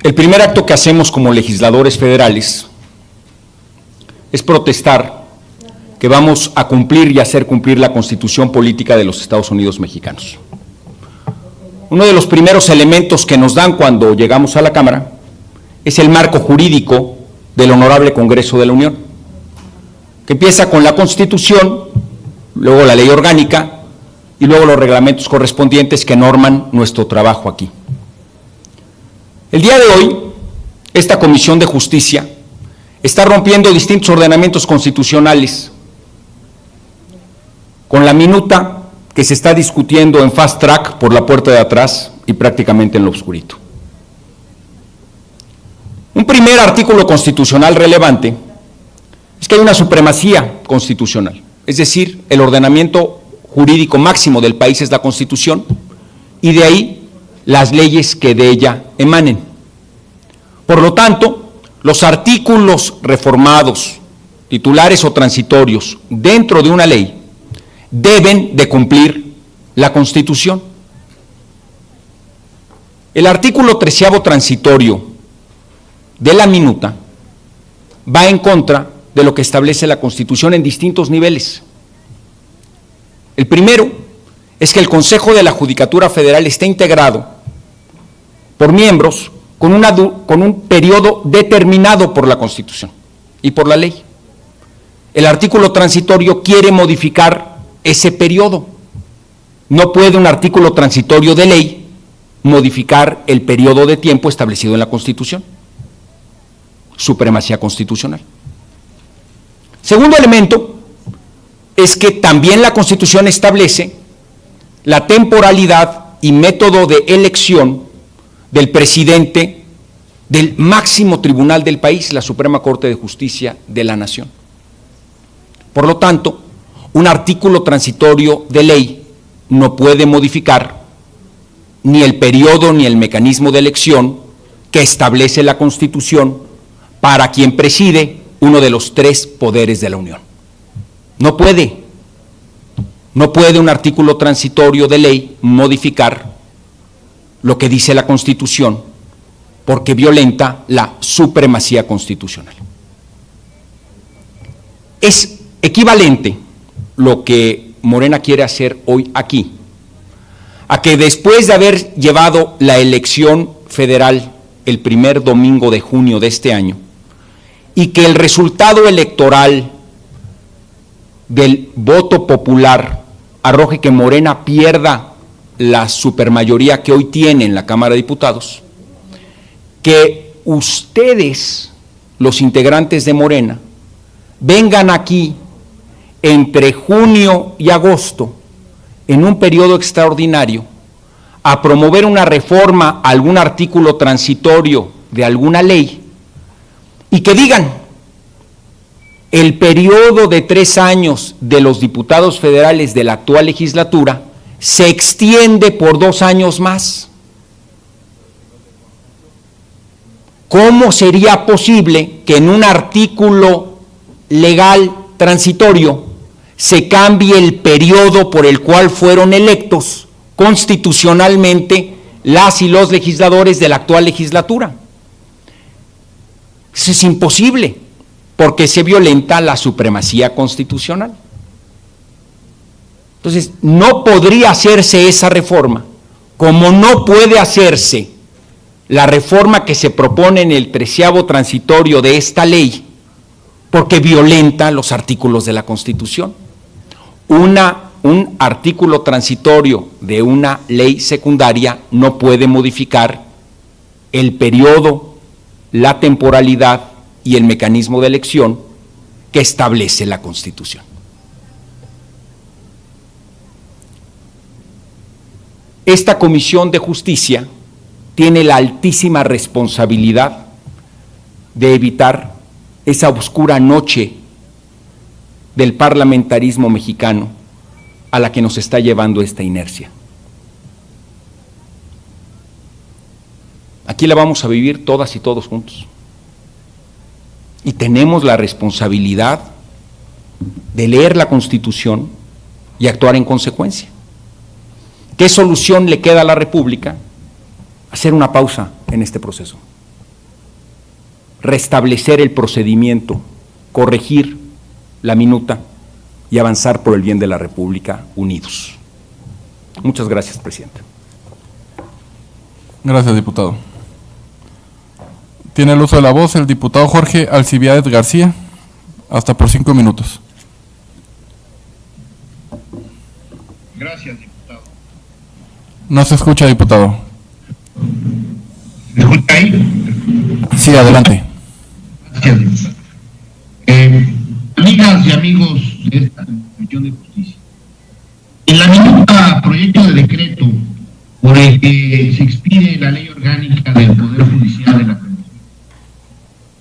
El primer acto que hacemos como legisladores federales es protestar que vamos a cumplir y hacer cumplir la Constitución Política de los Estados Unidos Mexicanos. Uno de los primeros elementos que nos dan cuando llegamos a la Cámara es el marco jurídico del Honorable Congreso de la Unión, que empieza con la Constitución, luego la ley orgánica y luego los reglamentos correspondientes que norman nuestro trabajo aquí. El día de hoy, esta Comisión de Justicia está rompiendo distintos ordenamientos constitucionales con la minuta que se está discutiendo en fast track por la puerta de atrás y prácticamente en lo oscurito. Un primer artículo constitucional relevante es que hay una supremacía constitucional, es decir, el ordenamiento jurídico máximo del país es la Constitución y de ahí las leyes que de ella emanen. Por lo tanto, los artículos reformados, titulares o transitorios, dentro de una ley, deben de cumplir la Constitución. El artículo 13º transitorio de la minuta va en contra de lo que establece la Constitución en distintos niveles. El primero es que el Consejo de la Judicatura Federal está integrado por miembros con un periodo determinado por la Constitución y por la ley. El artículo transitorio quiere modificar ese periodo. No puede un artículo transitorio de ley modificar el periodo de tiempo establecido en la Constitución. Supremacía constitucional. Segundo elemento es que también la Constitución establece la temporalidad y método de elección del presidente del máximo tribunal del país, la Suprema Corte de Justicia de la Nación. Por lo tanto, un artículo transitorio de ley no puede modificar ni el periodo ni el mecanismo de elección que establece la Constitución para quien preside uno de los tres poderes de la Unión. No puede un artículo transitorio de ley modificar lo que dice la Constitución porque violenta la supremacía constitucional. Es equivalente lo que Morena quiere hacer hoy aquí, a que después de haber llevado la elección federal el primer domingo de junio de este año, y que el resultado electoral del voto popular arroje que Morena pierda la supermayoría que hoy tiene en la Cámara de Diputados, que ustedes, los integrantes de Morena, vengan aquí entre junio y agosto, en un periodo extraordinario, a promover una reforma a algún artículo transitorio de alguna ley, y que digan, el periodo de 3 años de los diputados federales de la actual legislatura se extiende por 2 años más. ¿Cómo sería posible que en un artículo legal transitorio se cambie el periodo por el cual fueron electos constitucionalmente las y los legisladores de la actual legislatura? Eso es imposible, porque se violenta la supremacía constitucional. Entonces, no podría hacerse esa reforma, como no puede hacerse la reforma que se propone en el 13º transitorio de esta ley, porque violenta los artículos de la Constitución. Un artículo transitorio de una ley secundaria no puede modificar el periodo, la temporalidad y el mecanismo de elección que establece la Constitución. Esta Comisión de Justicia tiene la altísima responsabilidad de evitar esa oscura noche del parlamentarismo mexicano a la que nos está llevando esta inercia. Aquí la vamos a vivir todas y todos juntos. Y tenemos la responsabilidad de leer la Constitución y actuar en consecuencia. ¿Qué solución le queda a la República? Hacer una pausa en este proceso. Restablecer el procedimiento, corregir la minuta y avanzar por el bien de la República unidos. Muchas gracias, presidente.
Gracias, diputado. Tiene el uso de la voz el diputado Jorge Alcibiades García, hasta por 5 minutos.
Gracias, diputado.
No se escucha, diputado.
¿Me escucha ahí?
Sí, adelante.
Gracias, diputado. Amigas y amigos de esta Comisión de Justicia, en la minuta proyecto de decreto por el que se expide la ley orgánica del Poder Judicial de la Federación,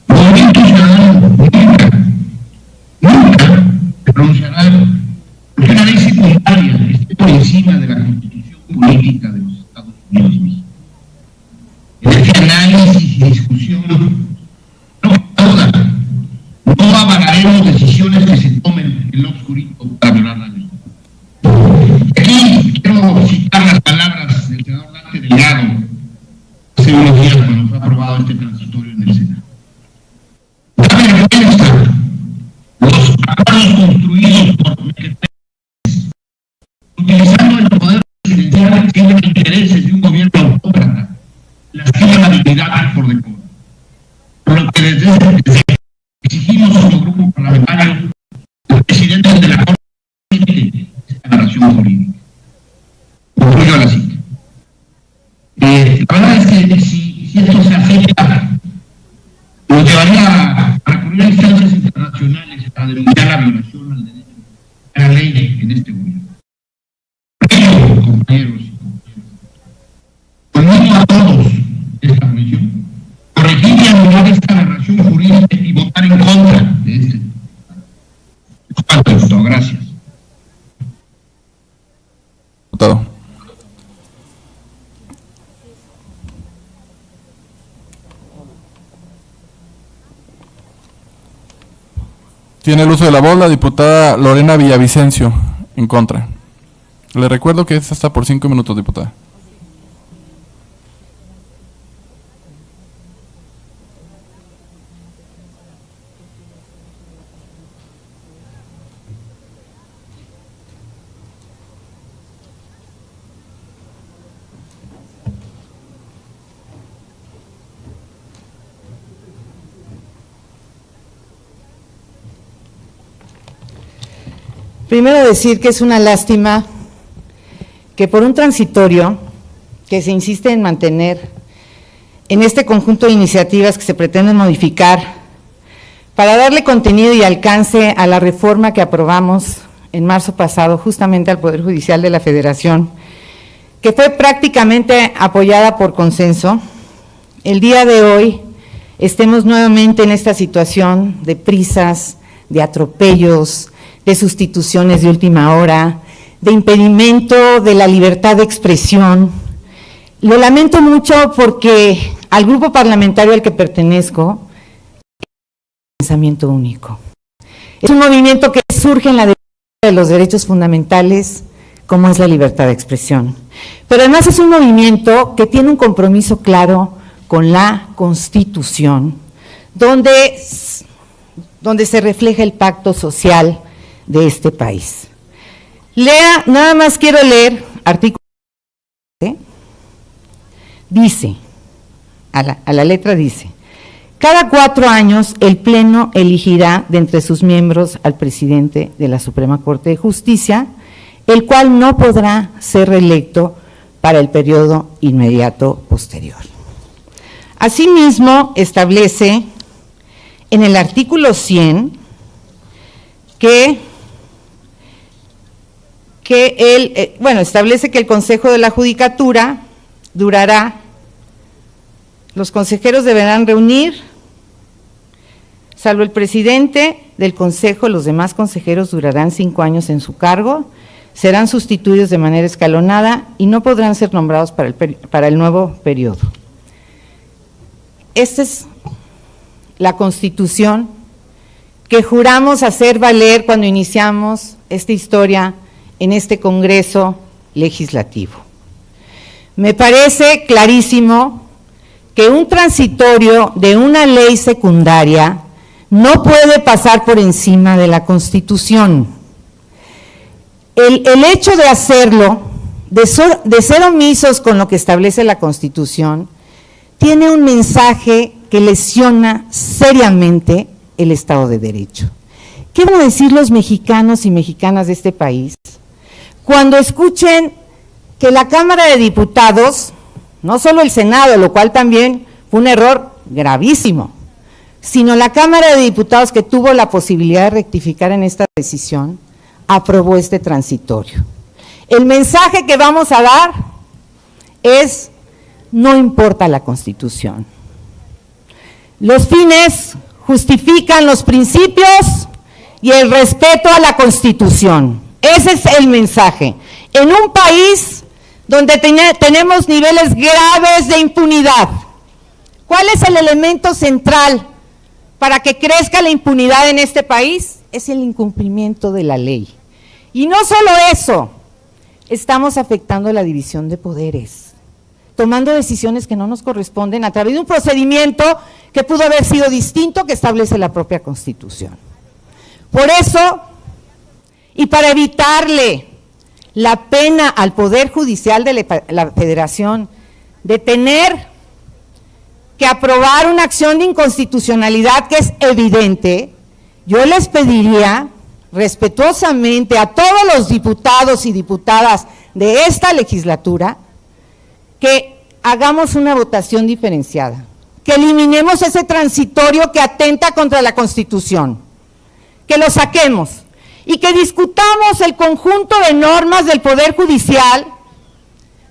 Movimiento Ciudadano nunca se pronunciará porque una ley secundaria esté por encima de la Constitución política de los Estados Unidos mexicanos. En este análisis y discusión, no avalaremos decisiones que se tomen en lo oscurito para violar la ley. Aquí quiero citar las palabras del senador Dante Delgado hace unos días cuando fue aprobado este transitorio en el Senado. Da vergüenza los acuerdos construidos por mequetrefes, utilizando el poder presidencial siendo los intereses de un gobierno autócrata, lastima la dignidad por decoro. Por lo que desde exigimos como grupo parlamentario al presidente de la Corte esta narración jurídica. Concluyo la cita. La verdad es que si esto se acepta, nos llevaría a recurrir a instancias internacionales para denunciar la violación al derecho a la ley en este gobierno. Pero, compañeros y compañeras, conmigo a todos esta comisión, corregir y anular esta narración jurídica y votar en contra de este. Gracias.
Diputado. Tiene el uso de la voz la diputada Lorena Villavicencio, en contra. Le recuerdo que es hasta por 5 minutos, diputada.
Primero decir que es una lástima que por un transitorio que se insiste en mantener en este conjunto de iniciativas que se pretenden modificar para darle contenido y alcance a la reforma que aprobamos en marzo pasado justamente al Poder Judicial de la Federación, que fue prácticamente apoyada por consenso, el día de hoy estemos nuevamente en esta situación de prisas, de atropellos, de sustituciones de última hora, de impedimento de la libertad de expresión. Lo lamento mucho porque al grupo parlamentario al que pertenezco es un pensamiento único. Es un movimiento que surge en la defensa de los derechos fundamentales, como es la libertad de expresión. Pero además es un movimiento que tiene un compromiso claro con la Constitución, donde se refleja el pacto social de este país. Nada más quiero leer artículo 7, dice, a la letra dice, cada 4 años el Pleno elegirá de entre sus miembros al presidente de la Suprema Corte de Justicia, el cual no podrá ser reelecto para el periodo inmediato posterior. Asimismo, establece en el artículo 100 establece que el Consejo de la Judicatura durará, los consejeros deberán reunir, salvo el presidente del Consejo, los demás consejeros durarán 5 años en su cargo, serán sustituidos de manera escalonada y no podrán ser nombrados para el nuevo periodo. Esta es la Constitución que juramos hacer valer cuando iniciamos esta historia en este Congreso Legislativo. Me parece clarísimo que un transitorio de una ley secundaria no puede pasar por encima de la Constitución. El hecho de hacerlo, de ser omisos con lo que establece la Constitución, tiene un mensaje que lesiona seriamente el Estado de Derecho. ¿Qué van a decir los mexicanos y mexicanas de este país cuando escuchen que la Cámara de Diputados, no solo el Senado, lo cual también fue un error gravísimo, sino la Cámara de Diputados, que tuvo la posibilidad de rectificar en esta decisión, aprobó este transitorio. El mensaje que vamos a dar es: no importa la Constitución. Los fines justifican los principios y el respeto a la Constitución. Ese es el mensaje. En un país donde tenemos niveles graves de impunidad, ¿cuál es el elemento central para que crezca la impunidad en este país? Es el incumplimiento de la ley. Y no solo eso, estamos afectando la división de poderes, tomando decisiones que no nos corresponden a través de un procedimiento que pudo haber sido distinto, que establece la propia Constitución. Por eso, y para evitarle la pena al Poder Judicial de la Federación de tener que aprobar una acción de inconstitucionalidad que es evidente, yo les pediría respetuosamente a todos los diputados y diputadas de esta legislatura que hagamos una votación diferenciada, que eliminemos ese transitorio que atenta contra la Constitución, que lo saquemos y que discutamos el conjunto de normas del Poder Judicial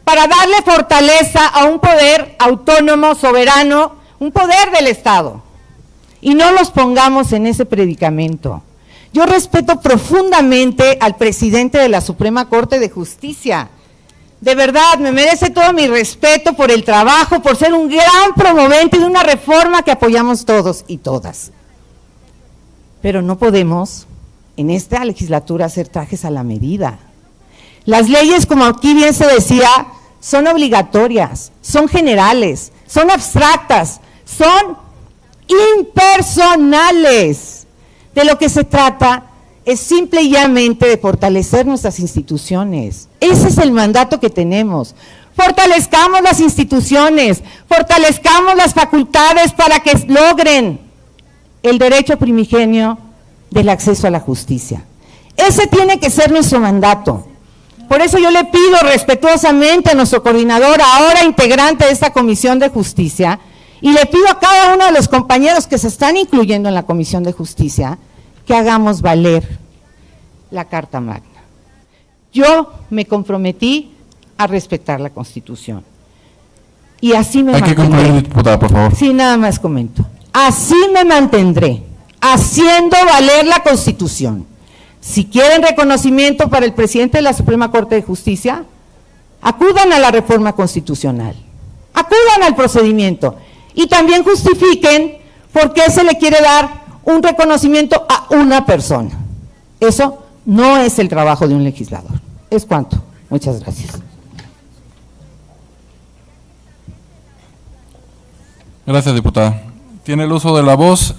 para darle fortaleza a un poder autónomo, soberano, un poder del Estado, y no los pongamos en ese predicamento. Yo respeto profundamente al presidente de la Suprema Corte de Justicia. De verdad, me merece todo mi respeto por el trabajo, por ser un gran promovente de una reforma que apoyamos todos y todas. Pero no podemos en esta legislatura hacer trajes a la medida. Las leyes, como aquí bien se decía, son obligatorias, son generales, son abstractas, son impersonales. De lo que se trata es simple y llanamente de fortalecer nuestras instituciones. Ese es el mandato que tenemos. Fortalezcamos las instituciones, fortalezcamos las facultades para que logren el derecho primigenio del acceso a la justicia. Ese tiene que ser nuestro mandato. Por eso yo le pido respetuosamente a nuestro coordinador, ahora integrante de esta Comisión de Justicia, y le pido a cada uno de los compañeros que se están incluyendo en la Comisión de Justicia, que hagamos valer la Carta Magna. Yo me comprometí a respetar la Constitución. Y así me mantendré. Hay que concluir, diputada, por favor. Sí, nada más comento. Así me mantendré, haciendo valer la Constitución. Si quieren reconocimiento para el presidente de la Suprema Corte de Justicia, acudan a la reforma constitucional, acudan al procedimiento y también justifiquen por qué se le quiere dar un reconocimiento a una persona. Eso no es el trabajo de un legislador. Es cuanto. Muchas gracias.
Gracias, diputada. Tiene el uso de la voz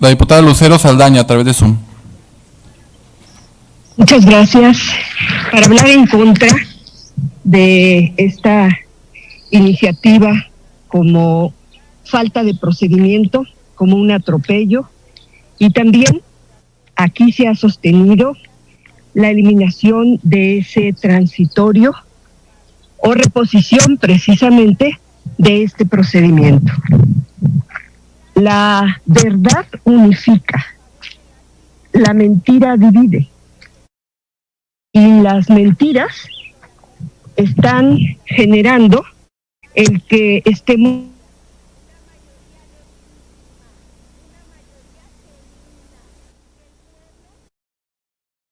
la diputada Lucero Saldaña a través de Zoom.
Muchas gracias. Para hablar en contra de esta iniciativa como falta de procedimiento, como un atropello, y también aquí se ha sostenido la eliminación de ese transitorio o reposición precisamente de este procedimiento. La verdad unifica, la mentira divide, y las mentiras están generando el que estemos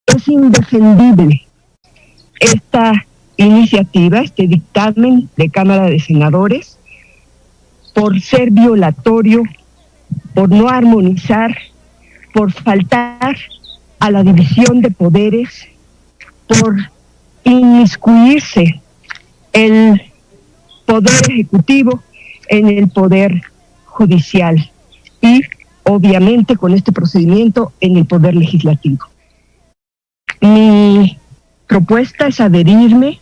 es indefendible esta iniciativa, este dictamen de Cámara de Senadores, por ser violatorio, por no armonizar, por faltar a la división de poderes, por inmiscuirse el poder ejecutivo en el poder judicial y obviamente con este procedimiento en el poder legislativo. Mi propuesta es adherirme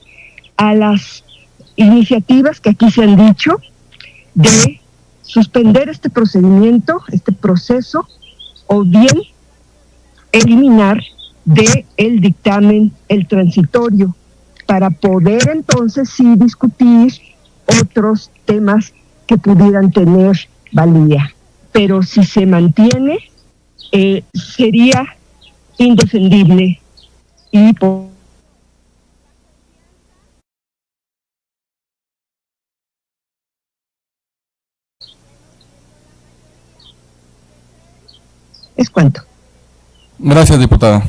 a las iniciativas que aquí se han dicho de suspender este procedimiento, este proceso, o bien eliminar de el dictamen, el transitorio, para poder entonces sí discutir otros temas que pudieran tener valía. Pero si se mantiene, sería indefendible y es cuanto.
Gracias, diputada.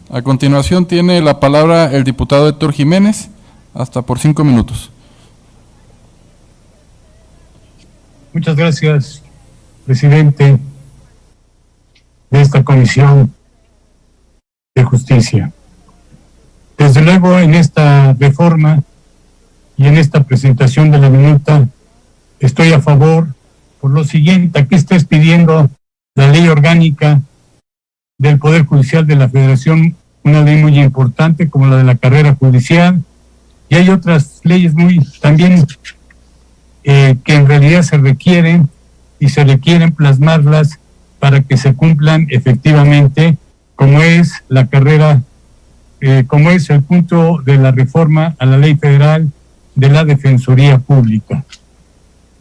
A continuación tiene la palabra el diputado Héctor Jiménez, hasta por 5 minutos.
Muchas gracias, presidente de esta Comisión de Justicia. Desde luego, en esta reforma y en esta presentación de la minuta, estoy a favor por lo siguiente. Aquí estés pidiendo la ley orgánica del Poder Judicial de la Federación, una ley muy importante como la de la carrera judicial, y hay otras leyes muy también que en realidad se requieren plasmarlas para que se cumplan efectivamente, como es la carrera, como es el punto de la reforma a la Ley Federal de la Defensoría Pública.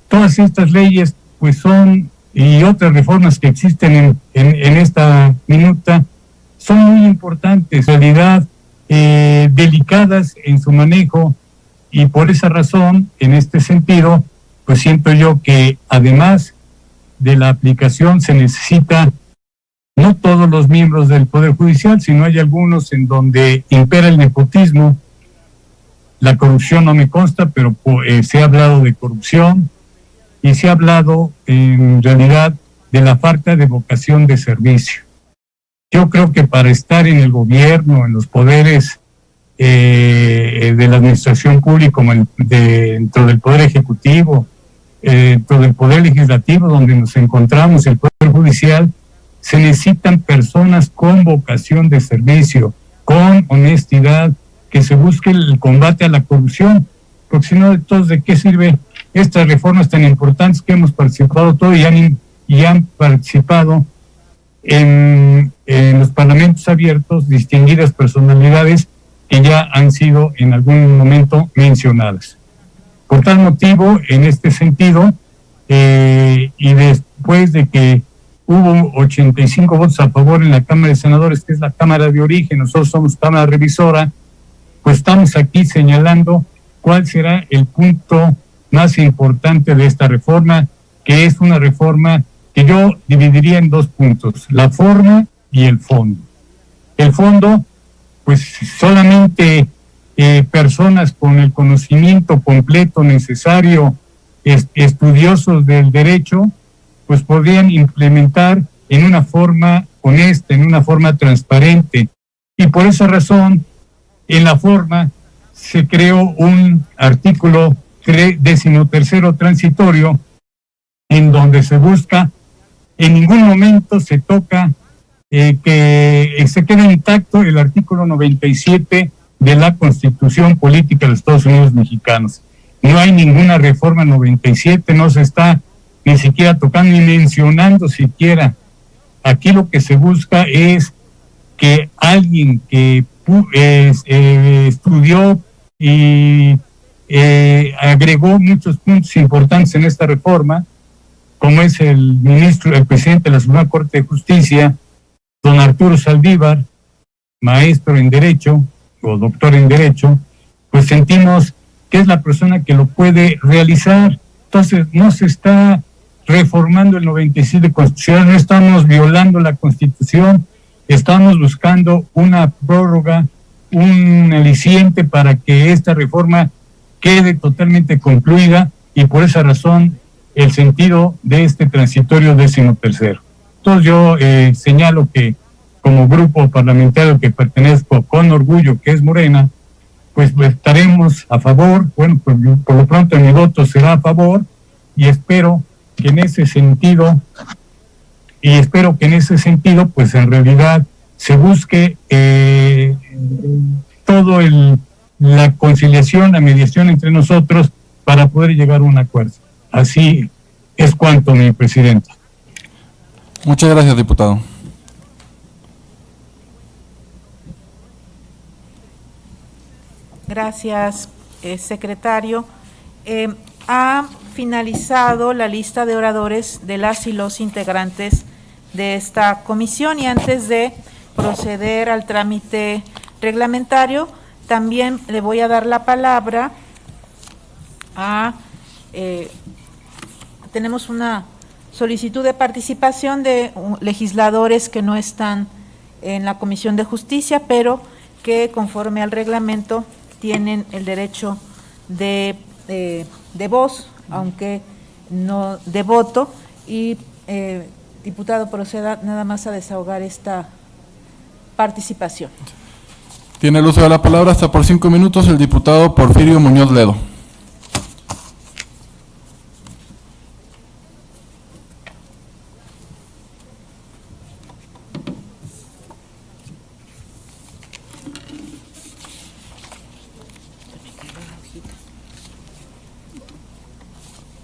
Todas estas leyes pues son, y otras reformas que existen en esta minuta, son muy importantes, en realidad delicadas en su manejo, y por esa razón, en este sentido, pues siento yo que además de la aplicación se necesita no todos los miembros del Poder Judicial, sino hay algunos en donde impera el nepotismo. La corrupción no me consta, pero se ha hablado de corrupción y se ha hablado en realidad de la falta de vocación de servicio. Yo creo que para estar en el gobierno, en los poderes de la administración pública, como dentro del Poder Ejecutivo, dentro del Poder Legislativo, donde nos encontramos, el Poder Judicial, se necesitan personas con vocación de servicio, con honestidad, que se busque el combate a la corrupción, porque si no, entonces, ¿de qué sirve estas reformas tan importantes que hemos participado todos y han participado en los parlamentos abiertos distinguidas personalidades que ya han sido en algún momento mencionadas? Por tal motivo, en este sentido, y después de que hubo 85 votos a favor en la Cámara de Senadores, que es la Cámara de origen, nosotros somos Cámara Revisora, pues estamos aquí señalando cuál será el punto más importante de esta reforma, que es una reforma que yo dividiría en dos puntos: la forma y el fondo. El fondo, pues solamente personas con el conocimiento completo necesario, estudiosos del derecho, pues podrían implementar en una forma honesta, en una forma transparente. Y por esa razón, en la forma se creó un artículo 13º transitorio, en donde se busca, en ningún momento se toca que se quede intacto el artículo 97 de la Constitución Política de los Estados Unidos Mexicanos. No hay ninguna reforma 97, no se está ni siquiera tocando ni mencionando siquiera. Aquí lo que se busca es que alguien que estudió y agregó muchos puntos importantes en esta reforma, como es el presidente de la Suprema Corte de Justicia, don Arturo Saldívar, maestro en Derecho o doctor en Derecho, pues sentimos que es la persona que lo puede realizar. Entonces, no se está reformando el 97 Constitucional, no estamos violando la Constitución, estamos buscando una prórroga, un aliciente para que esta reforma quede totalmente concluida, y por esa razón el sentido de este transitorio 13º. Entonces yo señalo que como grupo parlamentario que pertenezco con orgullo, que es Morena, pues estaremos a favor. Bueno, pues por lo pronto mi voto será a favor, y espero que en ese sentido, pues en realidad se busque todo la conciliación, la mediación entre nosotros para poder llegar a un acuerdo. Así es cuanto, mi presidenta.
Muchas gracias, diputado.
Gracias, secretario. Ha finalizado la lista de oradores de las y los integrantes de esta comisión, y antes de proceder al trámite reglamentario, también le voy a dar la palabra a... tenemos una solicitud de participación de legisladores que no están en la Comisión de Justicia, pero que conforme al reglamento tienen el derecho de voz, aunque no de voto, y diputado, proceda nada más a desahogar esta participación.
Tiene el uso de la palabra hasta por 5 minutos el diputado Porfirio Muñoz Ledo.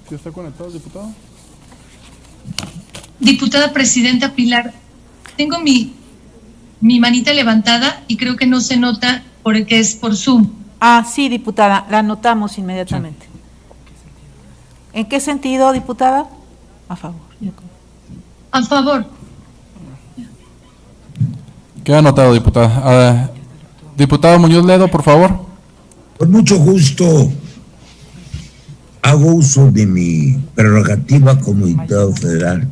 ¿Sí está conectado, diputado?
Diputada Presidenta Pilar, tengo mi manita levantada y creo que no se nota porque es por Zoom.
Ah, sí, diputada, la anotamos inmediatamente. Sí. ¿En qué sentido, diputada? A favor.
A favor.
Queda anotado, diputada. Diputado Muñoz Ledo, por favor.
Con mucho gusto hago uso de mi prerrogativa como diputado federal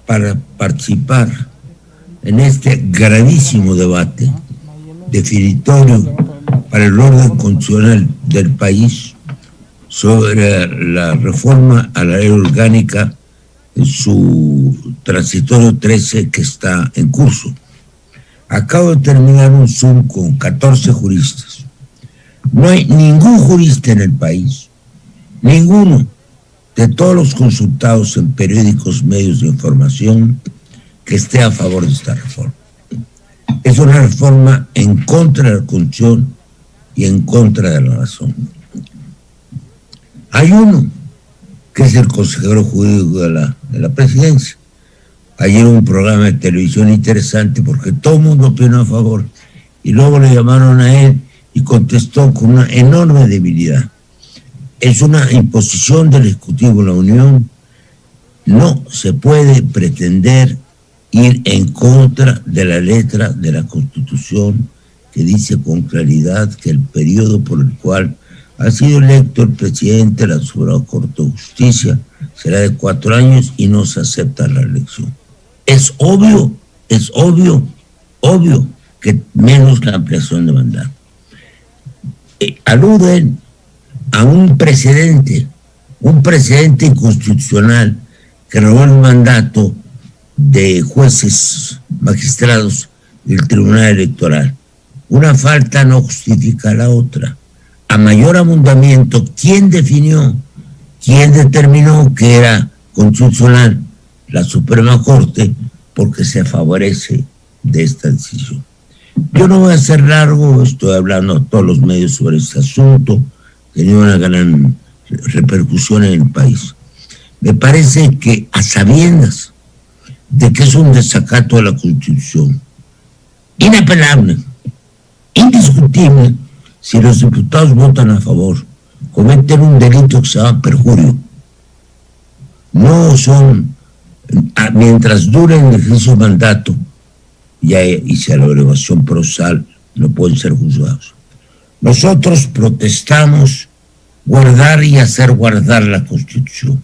para participar en este gravísimo debate definitorio para el orden constitucional del país sobre la reforma a la ley orgánica en su transitorio 13 que está en curso. Acabo de terminar un Zoom con 14 juristas. No hay ningún jurista en el país, ninguno de todos los consultados en periódicos, medios de información, que esté a favor de esta reforma. Es una reforma en contra de la Constitución y en contra de la razón. Hay uno, que es el consejero jurídico de la presidencia. Ayer hubo un programa de televisión interesante porque todo el mundo opinó a favor y luego le llamaron a él y contestó con una enorme debilidad. Es una imposición del Ejecutivo de la Unión. No se puede pretender ir en contra de la letra de la Constitución, que dice con claridad que el periodo por el cual ha sido electo el presidente de la Suprema Corte de Justicia será de 4 años y no se acepta la elección. Es obvio que menos la ampliación de mandato. Aluden a un precedente inconstitucional que robó el mandato de jueces, magistrados del Tribunal Electoral. Una falta no justifica la otra. A mayor abundamiento, ¿quién determinó que era constitucional? La Suprema Corte, porque se favorece de esta decisión. Yo no voy a ser largo, estoy hablando a todos los medios sobre este asunto, tenía una gran repercusión en el país. Me parece que a sabiendas de que es un desacato de la Constitución, inapelable, indiscutible, si los diputados votan a favor, cometen un delito que se llama perjurio. No son, mientras dure el ejercicio de mandato, y si a la elevación procesal no pueden ser juzgados. Nosotros protestamos guardar y hacer guardar la Constitución.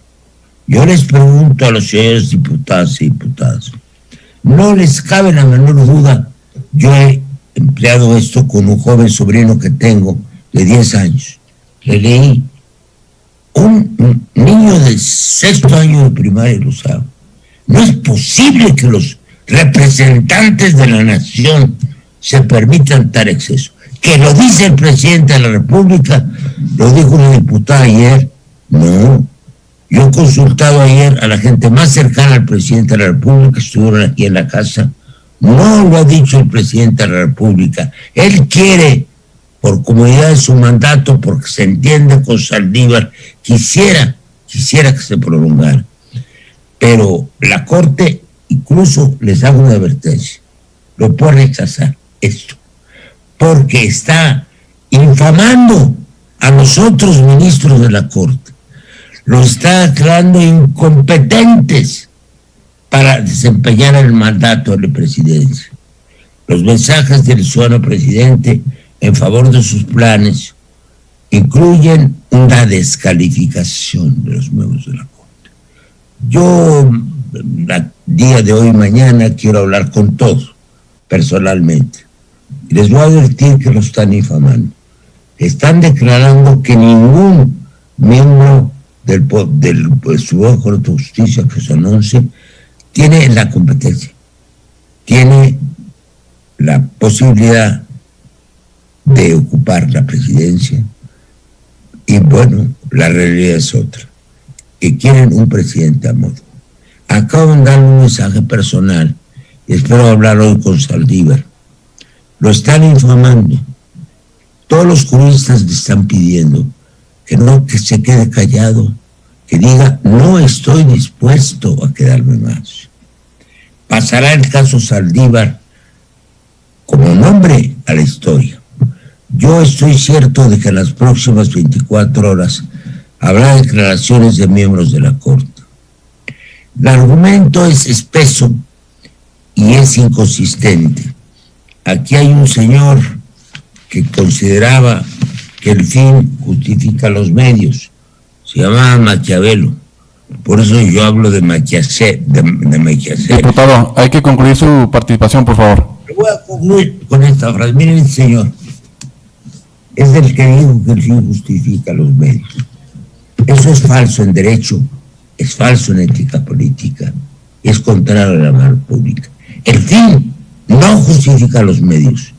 Yo les pregunto a los señores diputados y diputadas, no les cabe la menor duda, yo he empleado esto con un joven sobrino que tengo de 10 años. Le leí, un niño de 6º año de primaria lo sabe. No es posible que los representantes de la nación se permitan tal exceso. Que lo dice el presidente de la República, lo dijo una diputada ayer, no. Yo he consultado ayer a la gente más cercana al presidente de la República, estuvieron aquí en la casa, no lo ha dicho el presidente de la República. Él quiere, por comodidad de su mandato, porque se entiende con Saldívar, quisiera que se prolongara. Pero la Corte incluso les hago una advertencia, lo puede rechazar esto, porque está infamando a los otros ministros de la Corte, los está declarando incompetentes para desempeñar el mandato de la presidencia. Los mensajes del ciudadano presidente en favor de sus planes incluyen una descalificación de los miembros de la Corte. Yo, el día de hoy y mañana, quiero hablar con todos, personalmente. Y les voy a advertir que lo están infamando. Están declarando que ningún miembro del Supremo Corte de Justicia, que son 11, tiene la competencia, tiene la posibilidad de ocupar la presidencia. Y bueno, la realidad es otra, que quieren un presidente a modo. Acabo de darle un mensaje personal y espero hablar hoy con Saldívar. Lo están infamando. Todos los juristas le están pidiendo que se quede callado, que diga, no estoy dispuesto a quedarme más. Pasará el caso Saldívar como nombre a la historia. Yo estoy cierto de que en las próximas 24 horas habrá declaraciones de miembros de la Corte. El argumento es espeso y es inconsistente. Aquí hay un señor que consideraba que el fin justifica los medios. Se llamaba Maquiavelo. Por eso yo hablo de Maquiavelo.
Diputado, hay que concluir su participación, por favor.
Voy a concluir con esta frase. Miren, señor, es el que dijo que el fin justifica los medios. Eso es falso en derecho, es falso en ética política, es contrario a la moral pública. El fin no justifica los medios,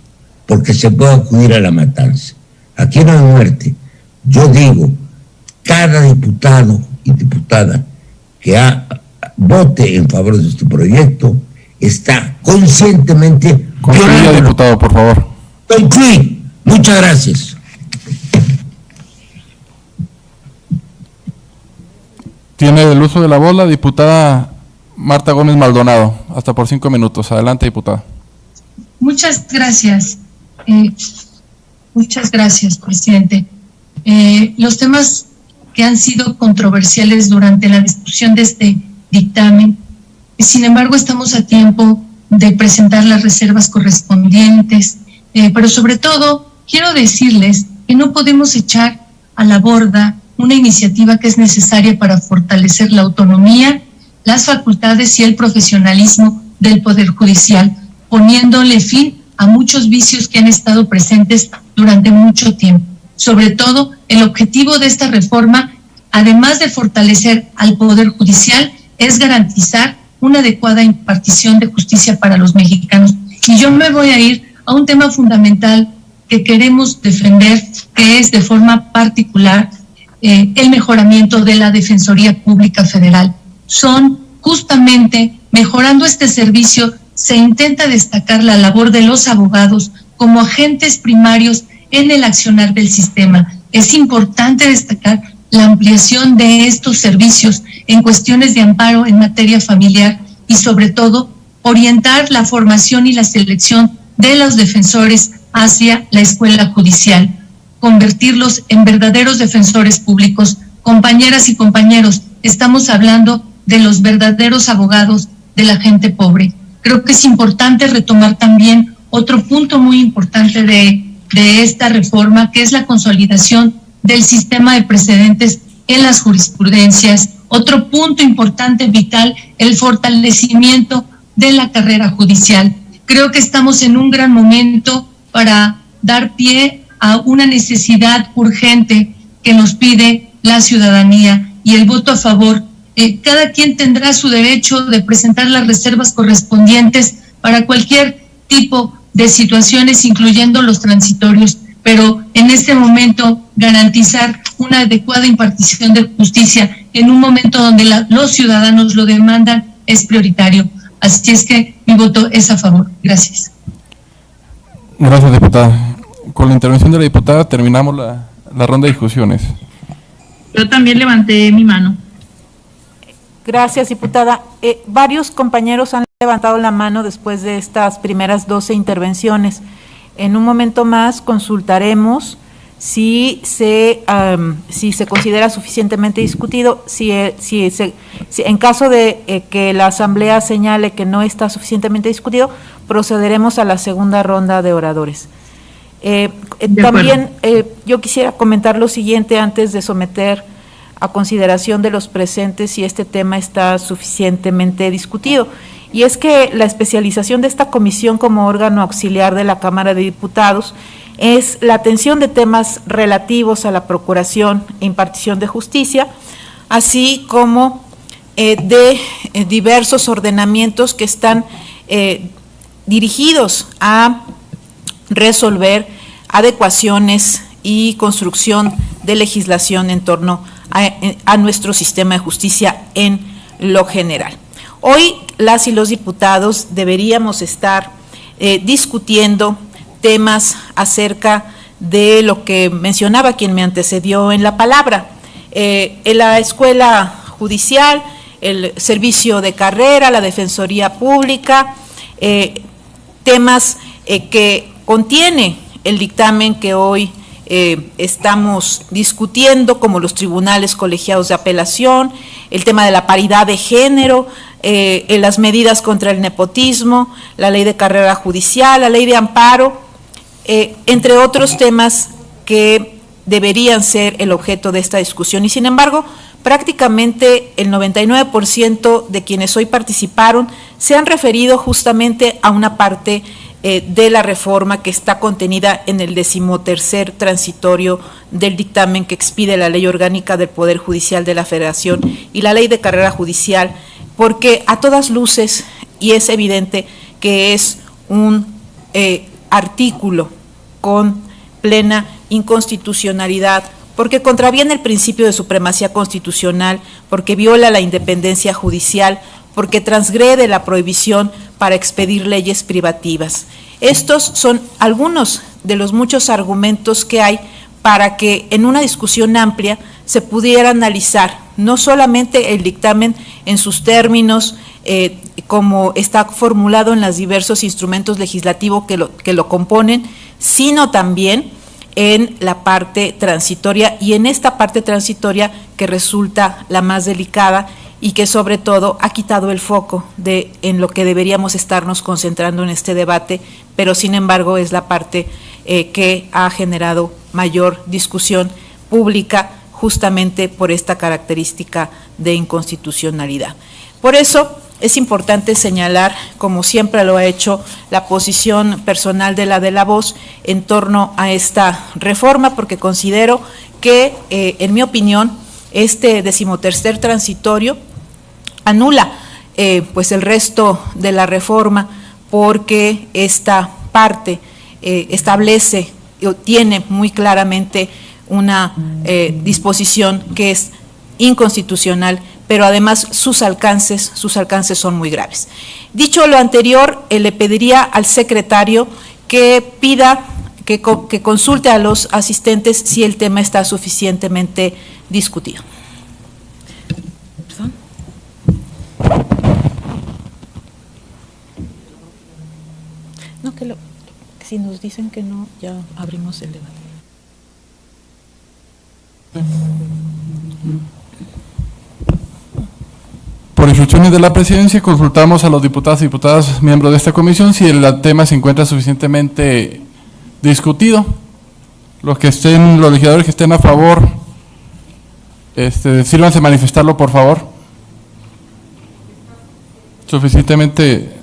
porque se puede acudir a la matanza. Aquí no hay muerte. Yo digo, cada diputado y diputada que vote en favor de este proyecto está conscientemente...
Concluya, diputado, por favor.
Concluí. Muchas gracias.
Tiene el uso de la voz la diputada Marta Gómez Maldonado. Hasta por 5 minutos. Adelante, diputada.
Muchas gracias. Muchas gracias, presidente. Los temas que han sido controversiales durante la discusión de este dictamen, sin embargo, estamos a tiempo de presentar las reservas correspondientes, pero sobre todo quiero decirles que no podemos echar a la borda una iniciativa que es necesaria para fortalecer la autonomía, las facultades y el profesionalismo del Poder Judicial, poniéndole fin a muchos vicios que han estado presentes durante mucho tiempo. Sobre todo, el objetivo de esta reforma, además de fortalecer al Poder Judicial, es garantizar una adecuada impartición de justicia para los mexicanos. Y yo me voy a ir a un tema fundamental que queremos defender, que es de forma particular el mejoramiento de la Defensoría Pública Federal. Son justamente mejorando este servicio, se intenta destacar la labor de los abogados como agentes primarios en el accionar del sistema. Es importante destacar la ampliación de estos servicios en cuestiones de amparo en materia familiar y sobre todo orientar la formación y la selección de los defensores hacia la escuela judicial, convertirlos en verdaderos defensores públicos. Compañeras y compañeros, estamos hablando de los verdaderos abogados de la gente pobre. Creo que es importante retomar también otro punto muy importante de esta reforma, que es la consolidación del sistema de precedentes en las jurisprudencias. Otro punto importante, vital, el fortalecimiento de la carrera judicial. Creo que estamos en un gran momento para dar pie a una necesidad urgente que nos pide la ciudadanía y el voto a favor. Cada quien tendrá su derecho de presentar las reservas correspondientes para cualquier tipo de situaciones, incluyendo los transitorios, pero en este momento garantizar una adecuada impartición de justicia en un momento donde los ciudadanos lo demandan es prioritario. Así es que mi voto es a favor. Gracias.
Gracias, diputada. Con la intervención de la diputada terminamos la ronda de discusiones.
Yo también levanté mi mano.
Gracias, diputada. Varios compañeros han levantado la mano después de estas primeras 12 intervenciones. En un momento más consultaremos si se considera suficientemente discutido, si en caso de que la Asamblea señale que no está suficientemente discutido, procederemos a la segunda ronda de oradores. También yo quisiera comentar lo siguiente antes de someter a consideración de los presentes si este tema está suficientemente discutido, y es que la especialización de esta comisión como órgano auxiliar de la Cámara de Diputados es la atención de temas relativos a la procuración e impartición de justicia, así como de diversos ordenamientos que están dirigidos a resolver adecuaciones y construcción de legislación en torno a nuestro sistema de justicia en lo general. Hoy las y los diputados deberíamos estar discutiendo temas acerca de lo que mencionaba quien me antecedió en la palabra, en la escuela judicial, el servicio de carrera, la defensoría pública, temas que contiene el dictamen que hoy estamos discutiendo, como los tribunales colegiados de apelación, el tema de la paridad de género, las medidas contra el nepotismo, la ley de carrera judicial, la ley de amparo, entre otros temas que deberían ser el objeto de esta discusión. Y sin embargo, prácticamente el 99% de quienes hoy participaron se han referido justamente a una parte de la reforma que está contenida en el 13º transitorio del dictamen que expide la Ley Orgánica del Poder Judicial de la Federación y la Ley de Carrera Judicial, porque a todas luces, y es evidente que es un artículo con plena inconstitucionalidad, porque contraviene el principio de supremacía constitucional, porque viola la independencia judicial, porque transgrede la prohibición para expedir leyes privativas. Estos son algunos de los muchos argumentos que hay para que en una discusión amplia se pudiera analizar no solamente el dictamen en sus términos, como está formulado en los diversos instrumentos legislativos que lo componen, sino también en la parte transitoria, y en esta parte transitoria que resulta la más delicada y que sobre todo ha quitado el foco en lo que deberíamos estarnos concentrando en este debate, pero sin embargo es la parte que ha generado mayor discusión pública justamente por esta característica de inconstitucionalidad. Por eso es importante señalar, como siempre lo ha hecho, la posición personal de la voz en torno a esta reforma, porque considero que, en mi opinión, este 13º transitorio anula pues el resto de la reforma, porque esta parte establece o tiene muy claramente una disposición que es inconstitucional, pero además sus alcances son muy graves. Dicho lo anterior, le pediría al secretario que pida, que consulte a los asistentes si el tema está suficientemente discutido. ¿Perdón? No, que si nos dicen que no, ya abrimos el debate.
Por instrucciones de la presidencia, consultamos a los diputados y diputadas miembros de esta comisión si el tema se encuentra suficientemente discutido. Los legisladores que estén a favor, sírvanse manifestarlo, por favor. Suficientemente.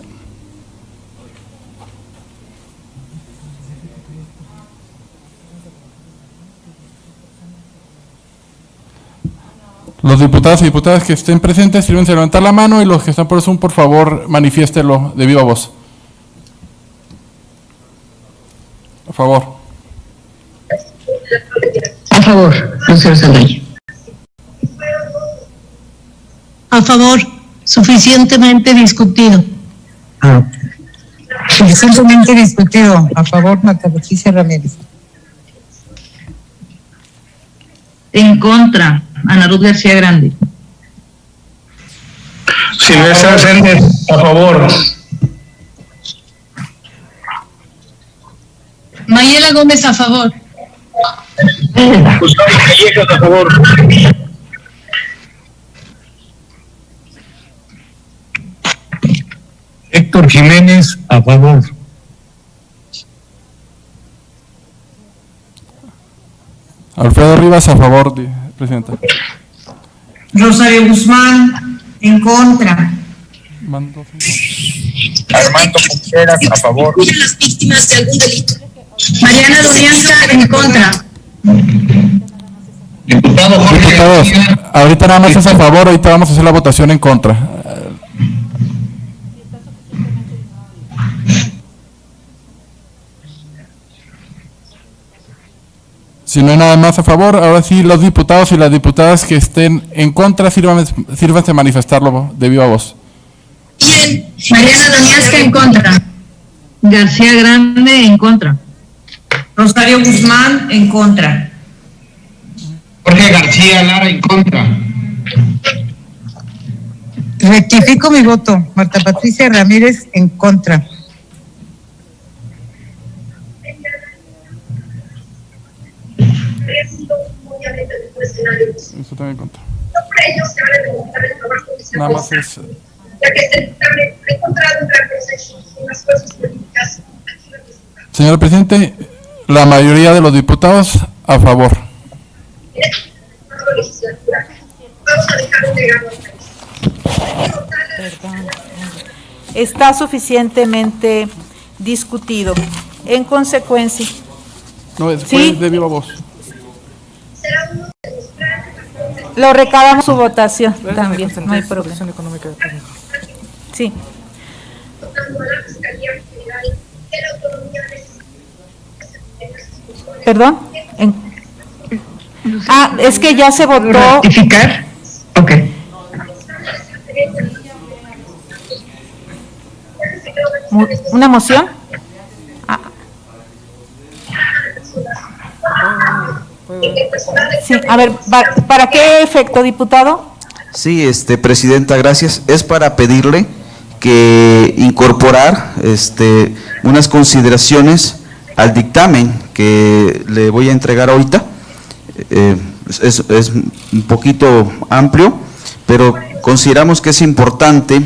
Los diputados y diputadas que estén presentes, sírvense a levantar la mano, y los que están por Zoom, por favor, manifiéstelo de viva voz. Por favor.
A favor, Lucero Saldaña.
A favor, suficientemente discutido.
Suficientemente discutido. A favor, Marta Leticia Ramírez.
En contra, Ana Ruth García Grande.
Silvestre Sender, a favor.
Mayela Gómez, a favor.
Gustavo Callejas, a favor.
Héctor Jiménez, a favor.
Alfredo Rivas, a favor, Presidenta.
Rosario Guzmán, en contra.
Armando Contreras, a favor.
Las víctimas de algún delito. Mariana Donianza, en contra.
Diputado Jorge
Diputados,
García.
ahorita nada más es a favor, ahorita vamos a hacer la votación en contra. Si no hay nada más a favor, ahora sí los diputados y las diputadas que estén en contra, sírvanse a manifestarlo de viva voz.
Bien, Mariana Donianza, en contra.
García Grande, en contra.
Rosario Guzmán, en contra.
Jorge García Lara, en contra.
Rectifico mi voto. Marta Patricia Ramírez, en contra.
Eso también en contra. Nada más es... Señor presidente, la mayoría de los diputados a favor.
Está suficientemente discutido. En consecuencia...
No, es
¿sí?
de viva voz.
Lo recabamos su votación también, no hay problema. Sí. ¿Perdón? Es que ya se votó.
¿Ratificar? Ok.
¿Una moción? Sí, a ver, ¿para qué efecto, diputado?
Sí, Presidenta, gracias. Es para pedirle que incorporar unas consideraciones al dictamen que le voy a entregar ahorita. Es un poquito amplio, pero consideramos que es importante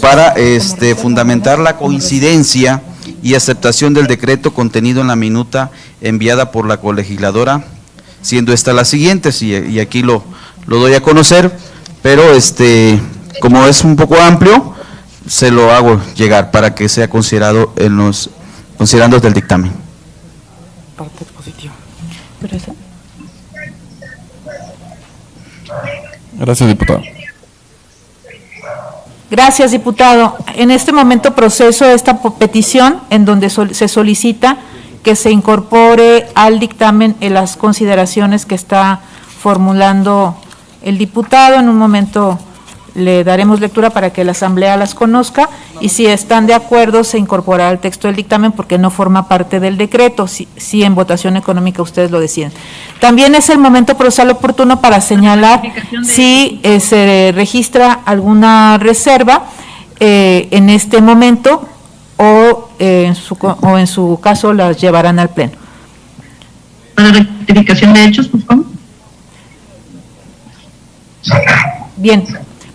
para fundamentar la coincidencia y aceptación del decreto contenido en la minuta enviada por la colegisladora, siendo esta la siguiente, y aquí lo doy a conocer, pero como es un poco amplio, se lo hago llegar para que sea considerado considerando del dictamen.
Parte positiva.
Gracias, diputado.
Gracias, diputado. En este momento proceso esta petición en donde se solicita que se incorpore al dictamen en las consideraciones que está formulando el diputado. En un momento le daremos lectura para que la Asamblea las conozca y si están de acuerdo se incorporará al texto del dictamen porque no forma parte del decreto, si en votación económica ustedes lo deciden. También es el momento procesal oportuno para señalar si se registra alguna reserva en este momento o en su caso las llevarán al Pleno.
Para rectificación de hechos, por favor.
Bien.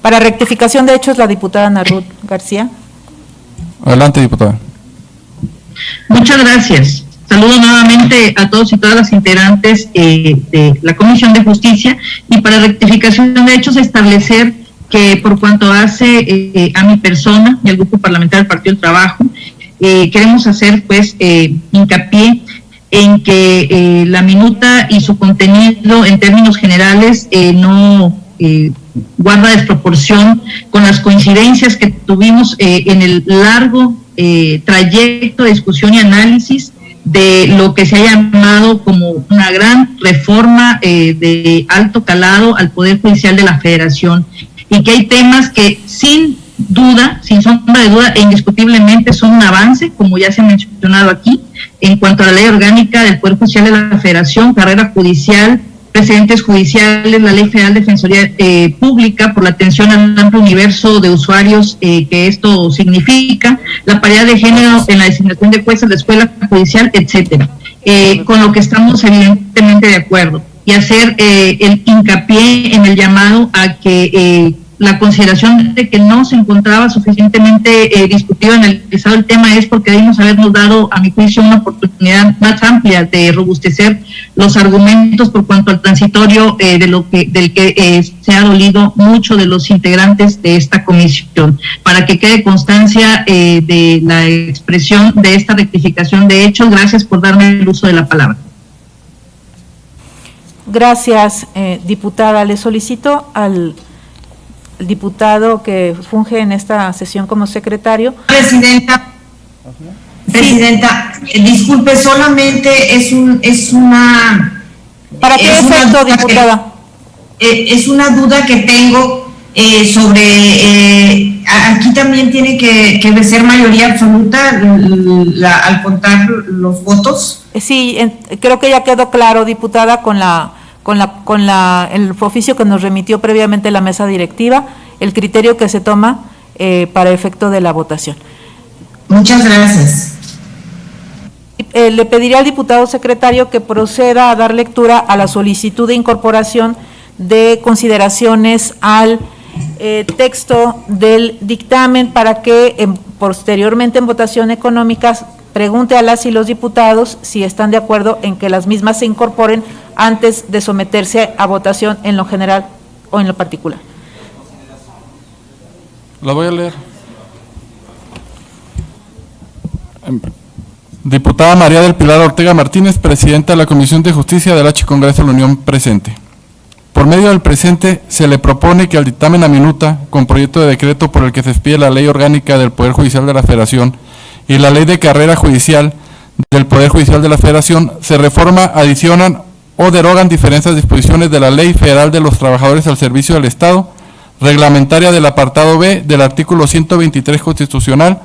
Para rectificación de hechos, la diputada Ana Ruth García.
Adelante, diputada.
Muchas gracias. Saludo nuevamente a todos y todas las integrantes de la Comisión de Justicia y para rectificación de hechos establecer que por cuanto hace a mi persona y al Grupo Parlamentario del Partido del Trabajo, queremos hacer pues hincapié en que la minuta y su contenido en términos generales no guarda desproporción con las coincidencias que tuvimos en el largo trayecto de discusión y análisis de lo que se ha llamado como una gran reforma de alto calado al Poder Judicial de la Federación y que hay temas que sin duda, sin sombra de duda e indiscutiblemente son un avance, como ya se ha mencionado aquí, en cuanto a la ley orgánica del Poder Judicial de la Federación, carrera judicial, precedentes judiciales, la Ley Federal de Defensoría Pública por la atención al amplio universo de usuarios que esto significa, la paridad de género en la designación de jueces de la escuela judicial, etcétera. con lo que estamos evidentemente de acuerdo, y hacer el hincapié en el llamado a que la consideración de que no se encontraba suficientemente discutido, analizado el tema, es porque debimos habernos dado, a mi juicio, una oportunidad más amplia de robustecer los argumentos por cuanto al transitorio del que se ha dolido mucho de los integrantes de esta comisión, para que quede constancia de la expresión de esta rectificación de hechos. Gracias por darme el uso de la palabra.
Gracias, diputada. Le solicito al diputado que funge en esta sesión como secretario.
Presidenta, disculpe, solamente es una...
¿Para qué efecto, diputada?
Es una duda que tengo sobre... aquí también tiene que ser mayoría absoluta al contar los votos.
Sí, creo que ya quedó claro, diputada, el oficio que nos remitió previamente la mesa directiva, el criterio que se toma para efecto de la votación.
Muchas gracias.
Le pediría al diputado secretario que proceda a dar lectura a la solicitud de incorporación de consideraciones al texto del dictamen, para que posteriormente en votación económicas pregunte a las y los diputados si están de acuerdo en que las mismas se incorporen antes de someterse a votación en lo general o en lo particular.
La voy a leer. Diputada María del Pilar Ortega Martínez, presidenta de la Comisión de Justicia del H. Congreso de la Unión presente. Por medio del presente, se le propone que al dictamen a minuta, con proyecto de decreto por el que se expide la Ley Orgánica del Poder Judicial de la Federación y la Ley de Carrera Judicial del Poder Judicial de la Federación, se reforma, adicionan o derogan diferentes disposiciones de la Ley Federal de los Trabajadores al Servicio del Estado, reglamentaria del apartado B del artículo 123 constitucional,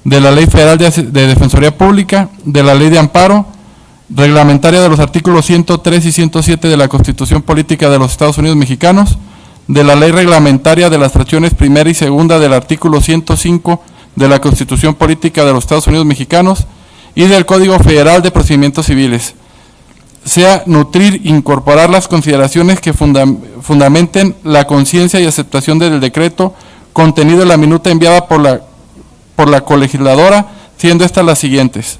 de la Ley Federal de Defensoría Pública, de la Ley de Amparo, reglamentaria de los artículos 103 y 107 de la Constitución Política de los Estados Unidos Mexicanos, de la Ley Reglamentaria de las fracciones primera y segunda del artículo 105 de la Constitución Política de los Estados Unidos Mexicanos y del Código Federal de Procedimientos Civiles. Sea nutrir, incorporar las consideraciones que fundamenten la conciencia y aceptación del decreto contenido en la minuta enviada por la colegisladora, siendo estas las siguientes.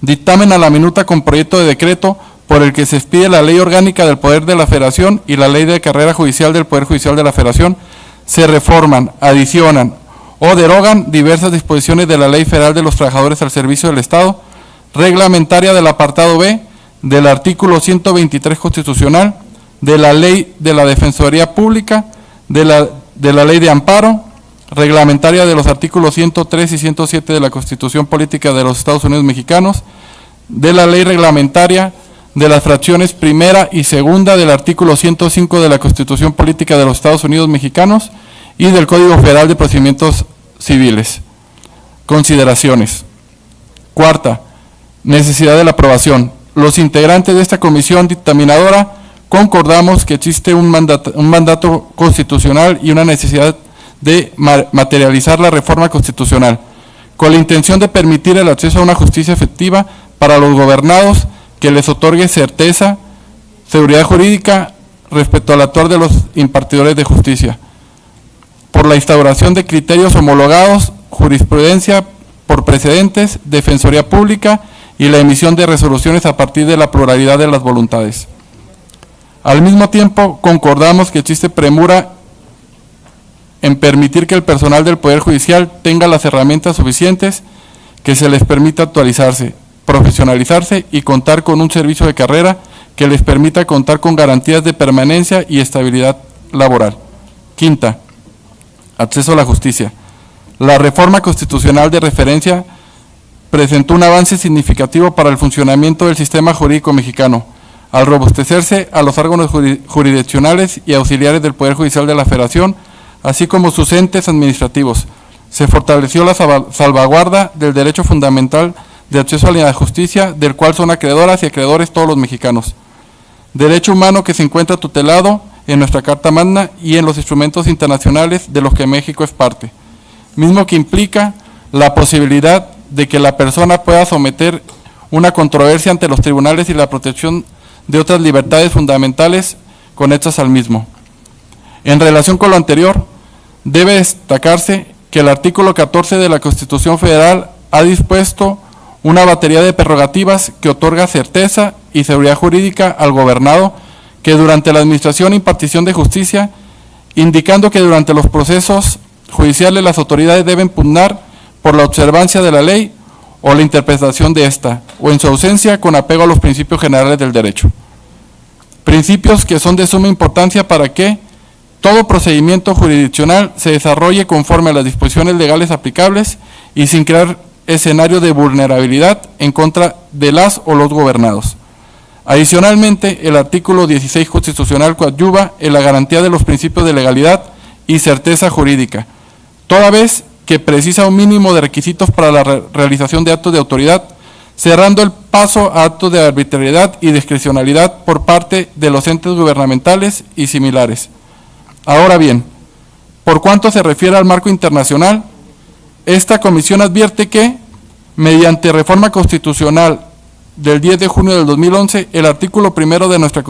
Dictamen a la minuta con proyecto de decreto por el que se expide la Ley Orgánica del Poder de la Federación y la Ley de Carrera Judicial del Poder Judicial de la Federación, se reforman, adicionan o derogan diversas disposiciones de la Ley Federal de los Trabajadores al Servicio del Estado, reglamentaria del apartado B del artículo 123 constitucional, de la Ley de la Defensoría Pública, de la Ley de Amparo, reglamentaria de los artículos 103 y 107 de la Constitución Política de los Estados Unidos Mexicanos, de la Ley Reglamentaria de las fracciones primera y segunda del artículo 105 de la Constitución Política de los Estados Unidos Mexicanos y del Código Federal de Procedimientos Civiles. Consideraciones. Cuarta, necesidad de la aprobación. Los integrantes de esta comisión dictaminadora concordamos que existe un mandato constitucional y una necesidad de materializar la reforma constitucional, con la intención de permitir el acceso a una justicia efectiva para los gobernados que les otorgue certeza, seguridad jurídica respecto al actuar de los impartidores de justicia, por la instauración de criterios homologados, jurisprudencia por precedentes, defensoría pública y la emisión de resoluciones a partir de la pluralidad de las voluntades. Al mismo tiempo, concordamos que existe premura en permitir que el personal del Poder Judicial tenga las herramientas suficientes que se les permita actualizarse, profesionalizarse y contar con un servicio de carrera que les permita contar con garantías de permanencia y estabilidad laboral. Quinta, acceso a la justicia. La reforma constitucional de referencia presentó un avance significativo para el funcionamiento del sistema jurídico mexicano, al robustecerse a los órganos jurisdiccionales y auxiliares del Poder Judicial de la Federación, así como sus entes administrativos. Se fortaleció la salvaguarda del derecho fundamental de acceso a la justicia, del cual son acreedoras y acreedores todos los mexicanos. Derecho humano que se encuentra tutelado en nuestra Carta Magna y en los instrumentos internacionales de los que México es parte, mismo que implica la posibilidad de que la persona pueda someter una controversia ante los tribunales y la protección de otras libertades fundamentales conexas al mismo. En relación con lo anterior, debe destacarse que el artículo 14 de la Constitución Federal ha dispuesto una batería de prerrogativas que otorga certeza y seguridad jurídica al gobernado que durante la administración e impartición de justicia, indicando que durante los procesos judiciales las autoridades deben pugnar por la observancia de la ley o la interpretación de esta, o en su ausencia con apego a los principios generales del derecho. Principios que son de suma importancia para que todo procedimiento jurisdiccional se desarrolle conforme a las disposiciones legales aplicables y sin crear escenario de vulnerabilidad en contra de las o los gobernados. Adicionalmente, el artículo 16 constitucional coadyuva en la garantía de los principios de legalidad y certeza jurídica, toda vez que precisa un mínimo de requisitos para la realización de actos de autoridad, cerrando el paso a actos de arbitrariedad y discrecionalidad por parte de los entes gubernamentales y similares. Ahora bien, por cuanto se refiere al marco internacional, esta comisión advierte que, mediante reforma constitucional del 10 de junio del 2011, el artículo 1 de nuestra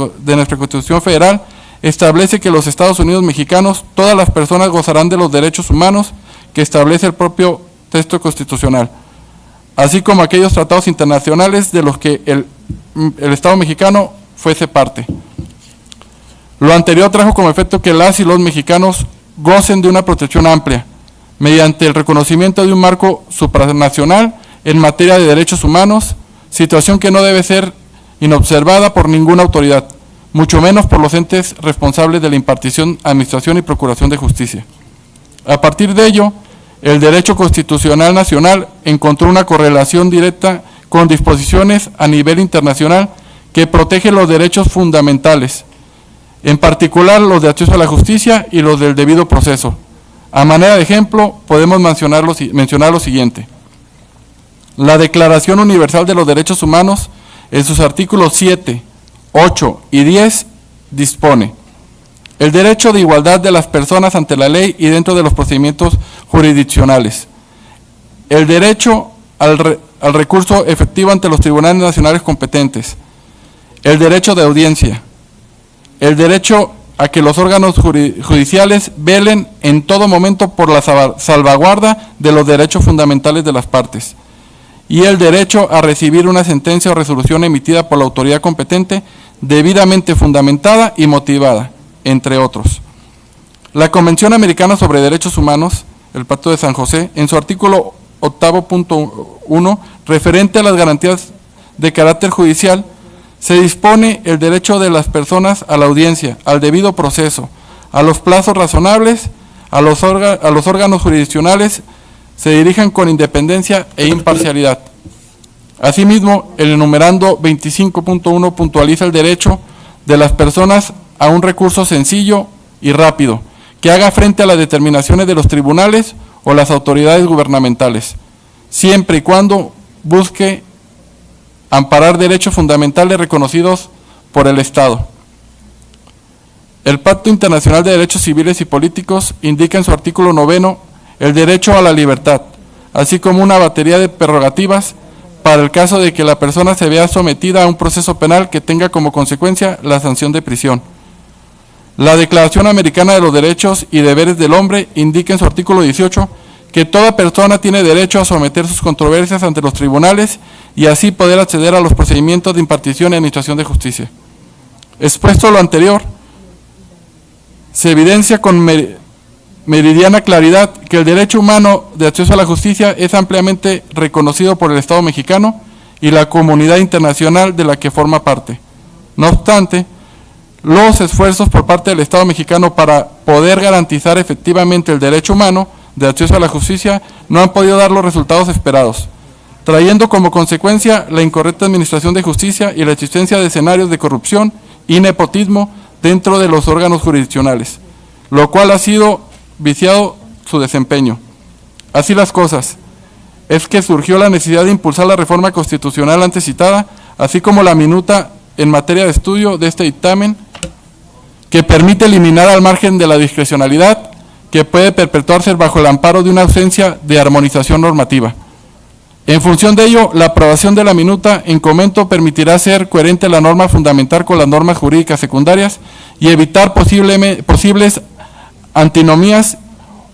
Constitución Federal establece que los Estados Unidos mexicanos, todas las personas gozarán de los derechos humanos que establece el propio texto constitucional, así como aquellos tratados internacionales de los que el Estado mexicano fuese parte. Lo anterior trajo como efecto que las y los mexicanos gocen de una protección amplia, mediante el reconocimiento de un marco supranacional en materia de derechos humanos, situación que no debe ser inobservada por ninguna autoridad, mucho menos por los entes responsables de la impartición, administración y procuración de justicia. A partir de ello, el derecho constitucional nacional encontró una correlación directa con disposiciones a nivel internacional que protegen los derechos fundamentales, en particular los de acceso a la justicia y los del debido proceso. A manera de ejemplo, podemos mencionar lo siguiente. La Declaración Universal de los Derechos Humanos, en sus artículos 7, 8 y 10, dispone: el derecho de igualdad de las personas ante la ley y dentro de los procedimientos jurisdiccionales, el derecho al recurso efectivo ante los tribunales nacionales competentes, el derecho de audiencia, el derecho a que los órganos judiciales velen en todo momento por la salvaguarda de los derechos fundamentales de las partes, y el derecho a recibir una sentencia o resolución emitida por la autoridad competente debidamente fundamentada y motivada, entre otros. La Convención Americana sobre Derechos Humanos, el Pacto de San José, en su artículo 8.1, referente a las garantías de carácter judicial, se dispone el derecho de las personas a la audiencia, al debido proceso, a los plazos razonables, a los órganos jurisdiccionales se dirijan con independencia e imparcialidad. Asimismo, el enumerando 25.1 puntualiza el derecho de las personas a un recurso sencillo y rápido, que haga frente a las determinaciones de los tribunales o las autoridades gubernamentales, siempre y cuando busque amparar derechos fundamentales reconocidos por el Estado. El Pacto Internacional de Derechos Civiles y Políticos indica en su artículo 9 el derecho a la libertad, así como una batería de prerrogativas para el caso de que la persona se vea sometida a un proceso penal que tenga como consecuencia la sanción de prisión. La Declaración Americana de los Derechos y Deberes del Hombre indica en su artículo 18 que toda persona tiene derecho a someter sus controversias ante los tribunales y así poder acceder a los procedimientos de impartición y administración de justicia. Expuesto lo anterior, se evidencia con meridiana claridad que el derecho humano de acceso a la justicia es ampliamente reconocido por el Estado mexicano y la comunidad internacional de la que forma parte. No obstante, los esfuerzos por parte del Estado mexicano para poder garantizar efectivamente el derecho humano de acceso a la justicia no han podido dar los resultados esperados, trayendo como consecuencia la incorrecta administración de justicia y la existencia de escenarios de corrupción y nepotismo dentro de los órganos jurisdiccionales, lo cual ha sido viciado su desempeño. Así las cosas, es que surgió la necesidad de impulsar la reforma constitucional antes citada, así como la minuta en materia de estudio de este dictamen, que permite eliminar al margen de la discrecionalidad que puede perpetuarse bajo el amparo de una ausencia de armonización normativa. En función de ello, la aprobación de la minuta en comento permitirá ser coherente la norma fundamental con las normas jurídicas secundarias y evitar posibles antinomías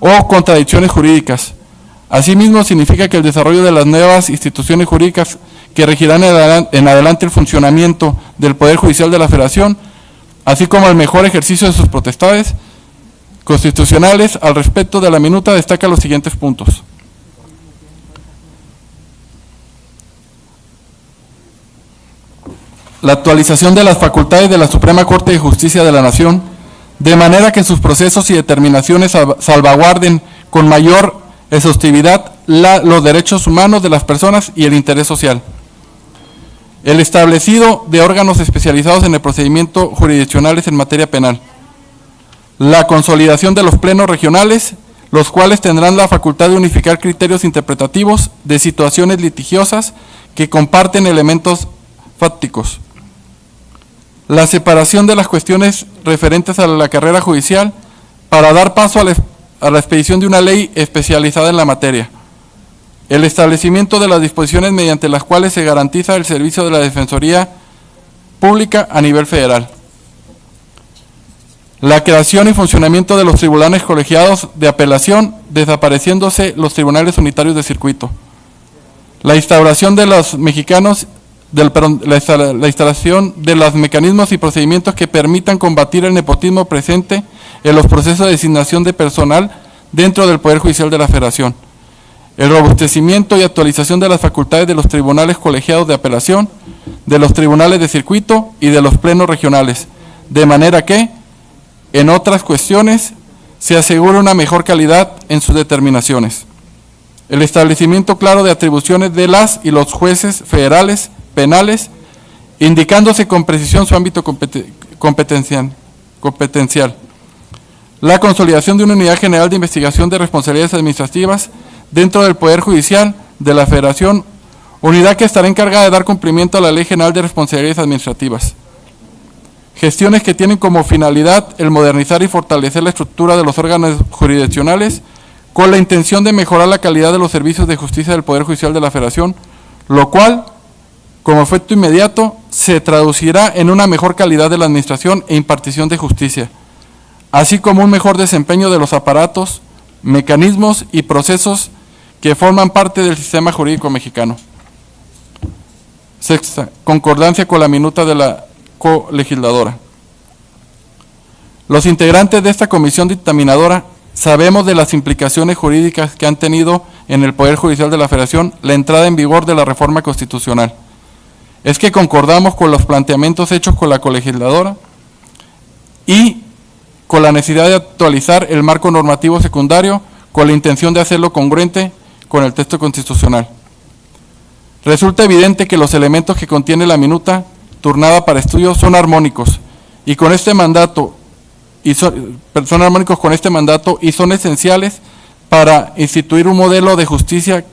o contradicciones jurídicas. Asimismo, significa que el desarrollo de las nuevas instituciones jurídicas que regirán en adelante el funcionamiento del Poder Judicial de la Federación, así como el mejor ejercicio de sus potestades constitucionales, al respecto de la minuta destaca los siguientes puntos. La actualización de las facultades de la Suprema Corte de Justicia de la Nación, de manera que sus procesos y determinaciones salvaguarden con mayor exhaustividad los derechos humanos de las personas y el interés social. El establecido de órganos especializados en el procedimiento jurisdiccionales en materia penal. La consolidación de los plenos regionales, los cuales tendrán la facultad de unificar criterios interpretativos de situaciones litigiosas que comparten elementos fácticos. La separación de las cuestiones referentes a la carrera judicial para dar paso a la expedición de una ley especializada en la materia. El establecimiento de las disposiciones mediante las cuales se garantiza el servicio de la Defensoría Pública a nivel federal. La creación y funcionamiento de los tribunales colegiados de apelación, desapareciéndose los tribunales unitarios de circuito. La instauración de los mexicanos la instalación de los mecanismos y procedimientos que permitan combatir el nepotismo presente en los procesos de designación de personal dentro del Poder Judicial de la Federación. El robustecimiento y actualización de las facultades de los tribunales colegiados de apelación, de los tribunales de circuito y de los plenos regionales, de manera que, en otras cuestiones, se asegure una mejor calidad en sus determinaciones. El establecimiento claro de atribuciones de las y los jueces federales penales, indicándose con precisión su ámbito competencial. La consolidación de una unidad general de investigación de responsabilidades administrativas dentro del Poder Judicial de la Federación, unidad que estará encargada de dar cumplimiento a la Ley General de Responsabilidades Administrativas. Gestiones que tienen como finalidad el modernizar y fortalecer la estructura de los órganos jurisdiccionales con la intención de mejorar la calidad de los servicios de justicia del Poder Judicial de la Federación, lo cual, como efecto inmediato, se traducirá en una mejor calidad de la administración e impartición de justicia, así como un mejor desempeño de los aparatos, mecanismos y procesos que forman parte del sistema jurídico mexicano. Sexta, concordancia con la minuta de la colegisladora. Los integrantes de esta comisión dictaminadora sabemos de las implicaciones jurídicas que han tenido en el Poder Judicial de la Federación la entrada en vigor de la reforma constitucional. Es que concordamos con los planteamientos hechos con la colegisladora y con la necesidad de actualizar el marco normativo secundario con la intención de hacerlo congruente con el texto constitucional. Resulta evidente que los elementos que contiene la minuta turnada para estudio son armónicos y con este mandato y son armónicos con este mandato y son esenciales para instituir un modelo de justicia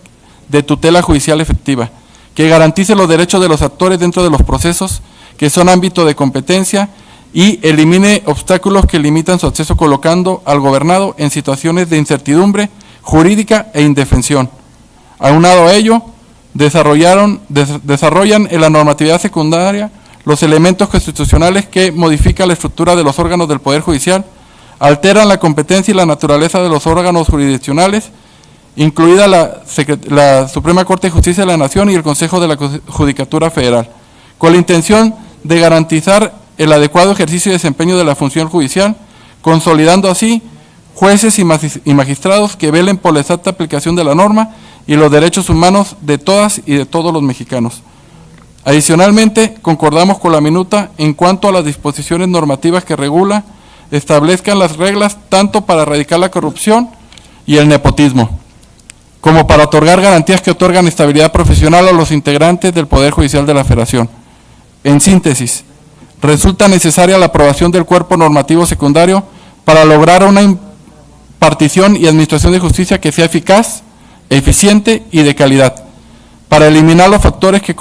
de tutela judicial efectiva que garantice los derechos de los actores dentro de los procesos que son ámbito de competencia y elimine obstáculos que limitan su acceso colocando al gobernado en situaciones de incertidumbre jurídica e indefensión. Aunado a ello, desarrollan en la normatividad secundaria los elementos constitucionales que modifican la estructura de los órganos del Poder Judicial, alteran la competencia y la naturaleza de los órganos jurisdiccionales, incluida la Suprema Corte de Justicia de la Nación y el Consejo de la Judicatura Federal, con la intención de garantizar el adecuado ejercicio y desempeño de la función judicial, consolidando así jueces y magistrados que velen por la exacta aplicación de la norma y los derechos humanos de todas y de todos los mexicanos. Adicionalmente, concordamos con la minuta en cuanto a las disposiciones normativas que establezcan las reglas tanto para erradicar la corrupción y el nepotismo, como para otorgar garantías que otorgan estabilidad profesional a los integrantes del Poder Judicial de la Federación. En síntesis, resulta necesaria la aprobación del cuerpo normativo secundario para lograr una impartición y administración de justicia que sea eficaz, eficiente y de calidad, para eliminar los factores que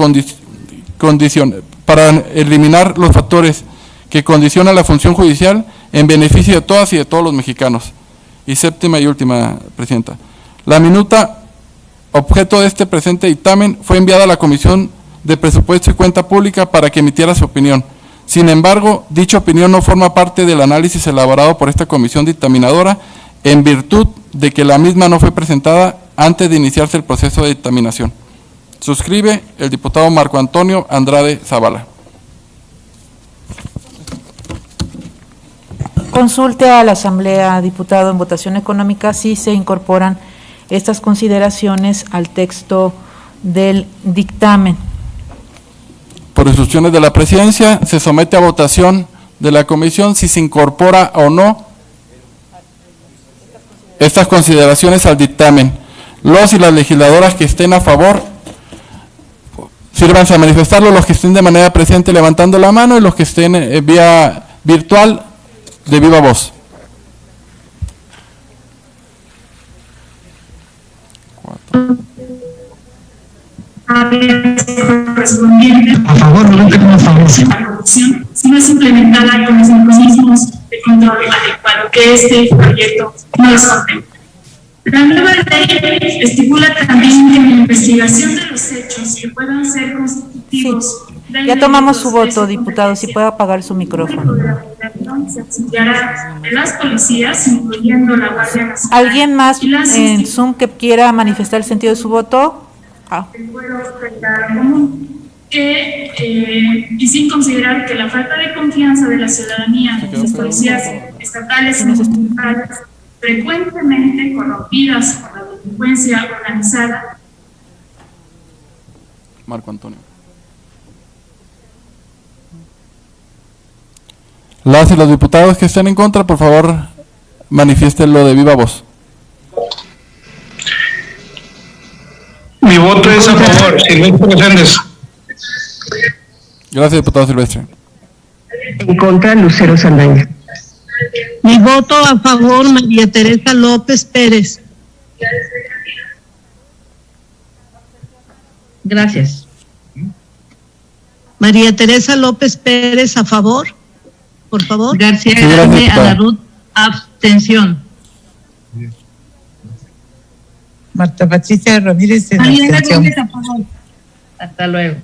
condicionan la función judicial en beneficio de todas y de todos los mexicanos. Y séptima y última, Presidenta. La minuta objeto de este presente dictamen, fue enviada a la Comisión de Presupuesto y Cuenta Pública para que emitiera su opinión. Sin embargo, dicha opinión no forma parte del análisis elaborado por esta comisión dictaminadora, en virtud de que la misma no fue presentada antes de iniciarse el proceso de dictaminación. Suscribe el diputado Marco Antonio Andrade Zavala.
Consulte a la Asamblea, diputado, en votación económica si se incorporan estas consideraciones al texto del dictamen.
Por instrucciones de la Presidencia, se somete a votación de la Comisión si se incorpora o no estas consideraciones al dictamen. Los y las legisladoras que estén a favor, sírvanse a manifestarlo, los que estén de manera presente levantando la mano y los que estén vía virtual de viva voz.
A favor, no tenemos favor. Si no es implementada con los mecanismos de control adecuado, que este proyecto no los contempla. La nueva ley estipula también que la investigación de los hechos que puedan ser constitutivos.
Ya tomamos su voto, diputado, si puede apagar su micrófono.
Se auxiliará de las policías, incluyendo la Guardia Nacional.
¿Alguien más en Zoom que quiera manifestar el sentido de su voto?
Y sin considerar que la falta de confianza de la ciudadanía en las policías estatales y municipales, frecuentemente corrompidas por la delincuencia organizada.
Marco Antonio. Las y los diputados que estén en contra, por favor, manifiéstenlo de viva voz.
Mi voto es a favor, Silvestre Méndez.
Gracias, diputado Silvestre.
En contra, Lucero Saldaña.
Mi voto a favor, María Teresa López Pérez.
Gracias.
María Teresa López Pérez, a favor, por favor.
García Grande, Alarrut, abstención.
Marta Patricia Ramírez, en abstención.
Hasta luego.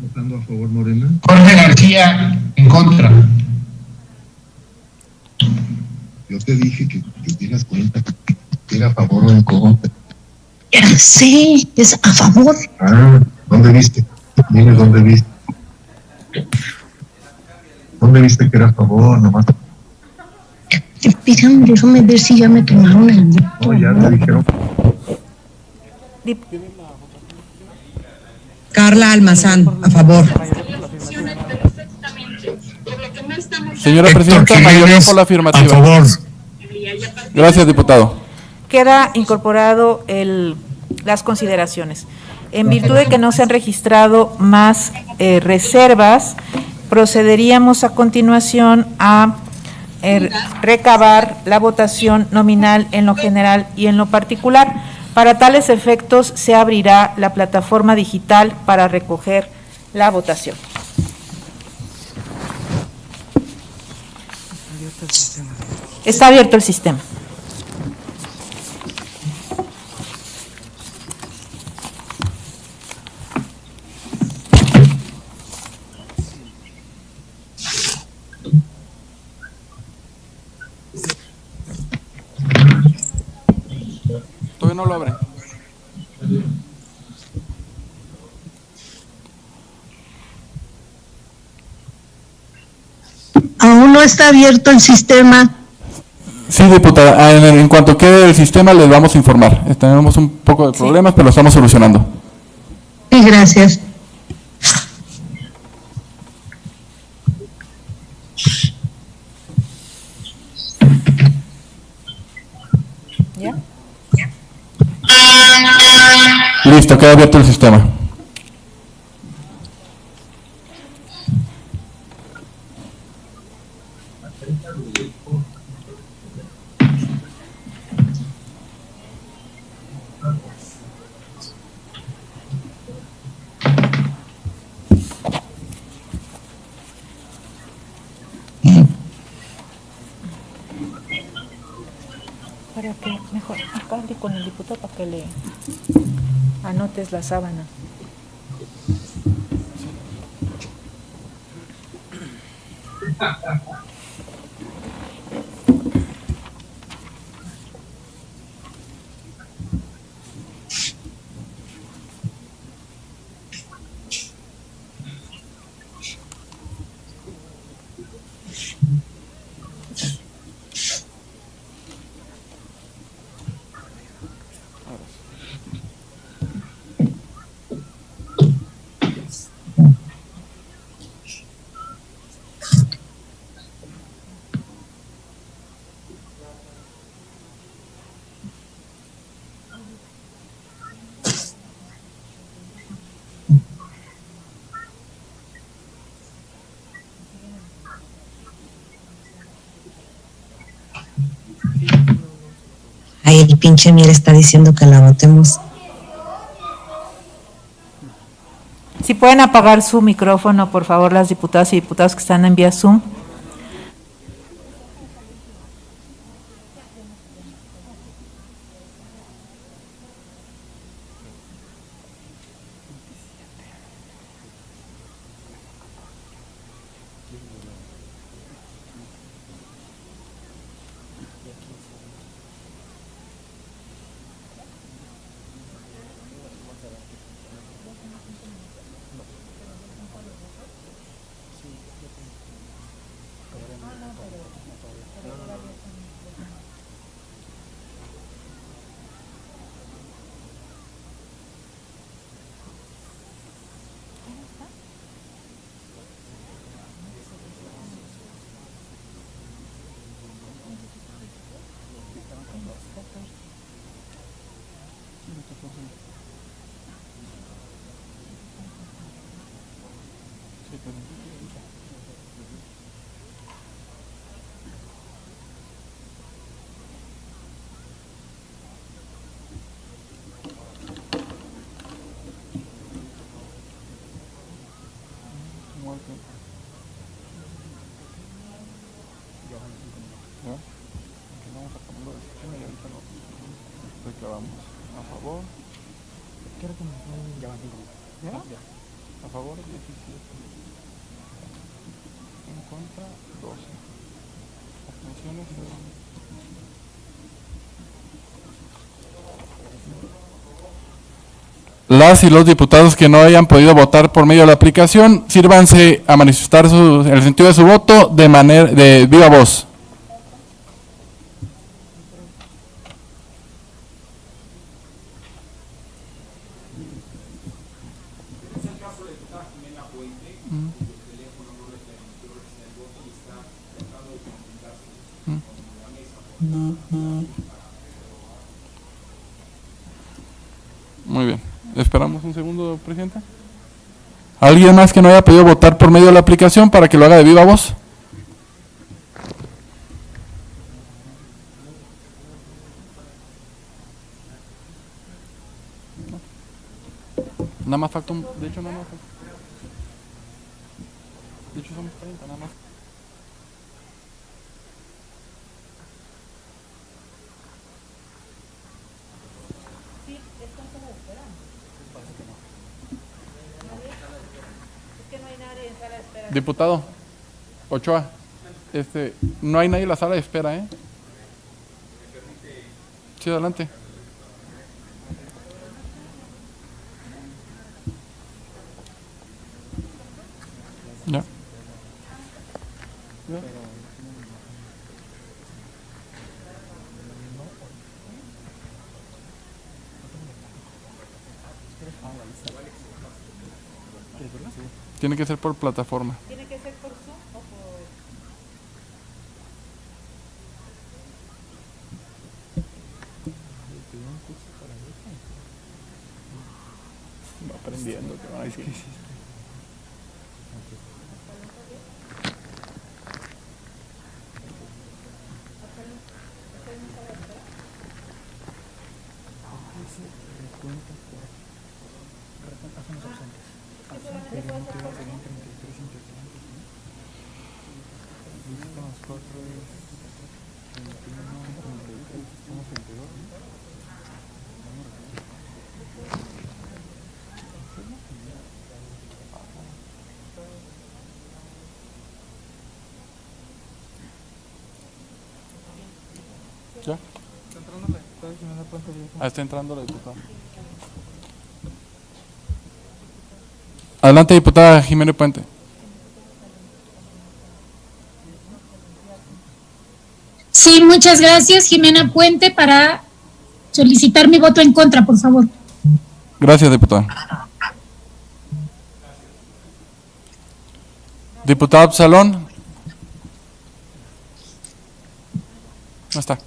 Votando a favor, Morena. Jorge García, en contra. Yo te dije que te dieras cuenta que era a favor o en contra.
Ya sé, es a favor.
Ah, ¿dónde viste? Dime dónde viste. ¿Dónde viste que era a favor nomás?
Espérame, déjame ver si ya me tomaron el voto.
No, ya te dijeron.
Carla Almazán, a favor.
Señora Presidenta, mayoría por la afirmativa.
A favor.
Gracias, diputado.
Queda incorporado las consideraciones. En virtud de que no se han registrado más reservas, procederíamos a continuación a recabar la votación nominal en lo general y en lo particular. Para tales efectos se abrirá la plataforma digital para recoger la votación. Está abierto el sistema.
Todavía no lo abre.
Aún no está abierto el sistema.
Sí, diputada, en cuanto quede el sistema les vamos a informar. Tenemos un poco de problemas, pero lo estamos solucionando.
Sí, gracias.
¿Ya?
Listo, queda abierto el sistema.
Para que mejor acá hable con el diputado para que le anotes la sábana.
Ay, el pinche Mier está diciendo que la votemos.
Si pueden apagar su micrófono, por favor, las diputadas y diputados que están en vía Zoom.
A favor. A favor 17. En contra 12. Abstenciones 0. Las y los diputados que no hayan podido votar por medio de la aplicación, sírvanse a manifestar el sentido de su voto de viva voz. Muy bien. Esperamos un segundo, Presidenta. ¿Alguien más que no haya podido votar por medio de la aplicación para que lo haga de viva voz? Nada más falta un... De hecho, nada más falta... De hecho, somos 30, nada más. Diputado Ochoa, no hay nadie en la sala de espera, ¿eh? Sí, adelante. Ya. Tiene que ser por plataforma.
¿Tiene que ser por Zoom o por...?
Va aprendiendo, que van a decir. ¿Ya? Está entrando la diputada. Adelante, diputada Jimena Puente.
Sí, muchas gracias, Jimena Puente, para solicitar mi voto en contra, por favor.
Gracias, diputada. Diputado Absalón. No está.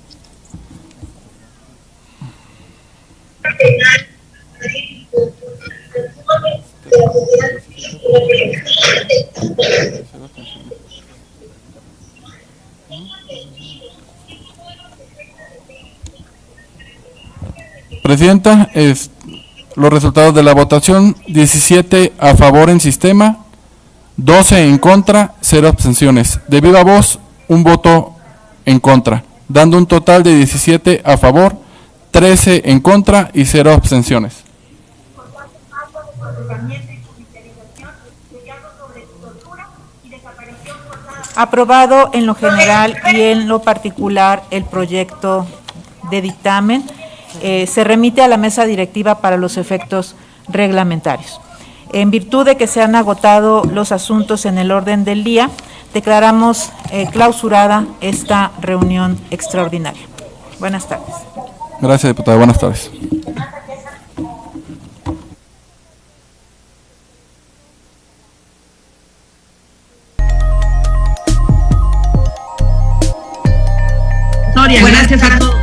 Presidenta, los resultados de la votación: 17 a favor en sistema, 12 en contra, 0 abstenciones. De viva voz, un voto en contra, dando un total de 17 a favor, 13 en contra y 0 abstenciones.
Aprobado en lo general y en lo particular el proyecto de dictamen. Se remite a la mesa directiva para los efectos reglamentarios. En virtud de que se han agotado los asuntos en el orden del día, declaramos clausurada esta reunión extraordinaria. Buenas tardes.
Gracias, diputada. Buenas tardes.
Gracias a todos.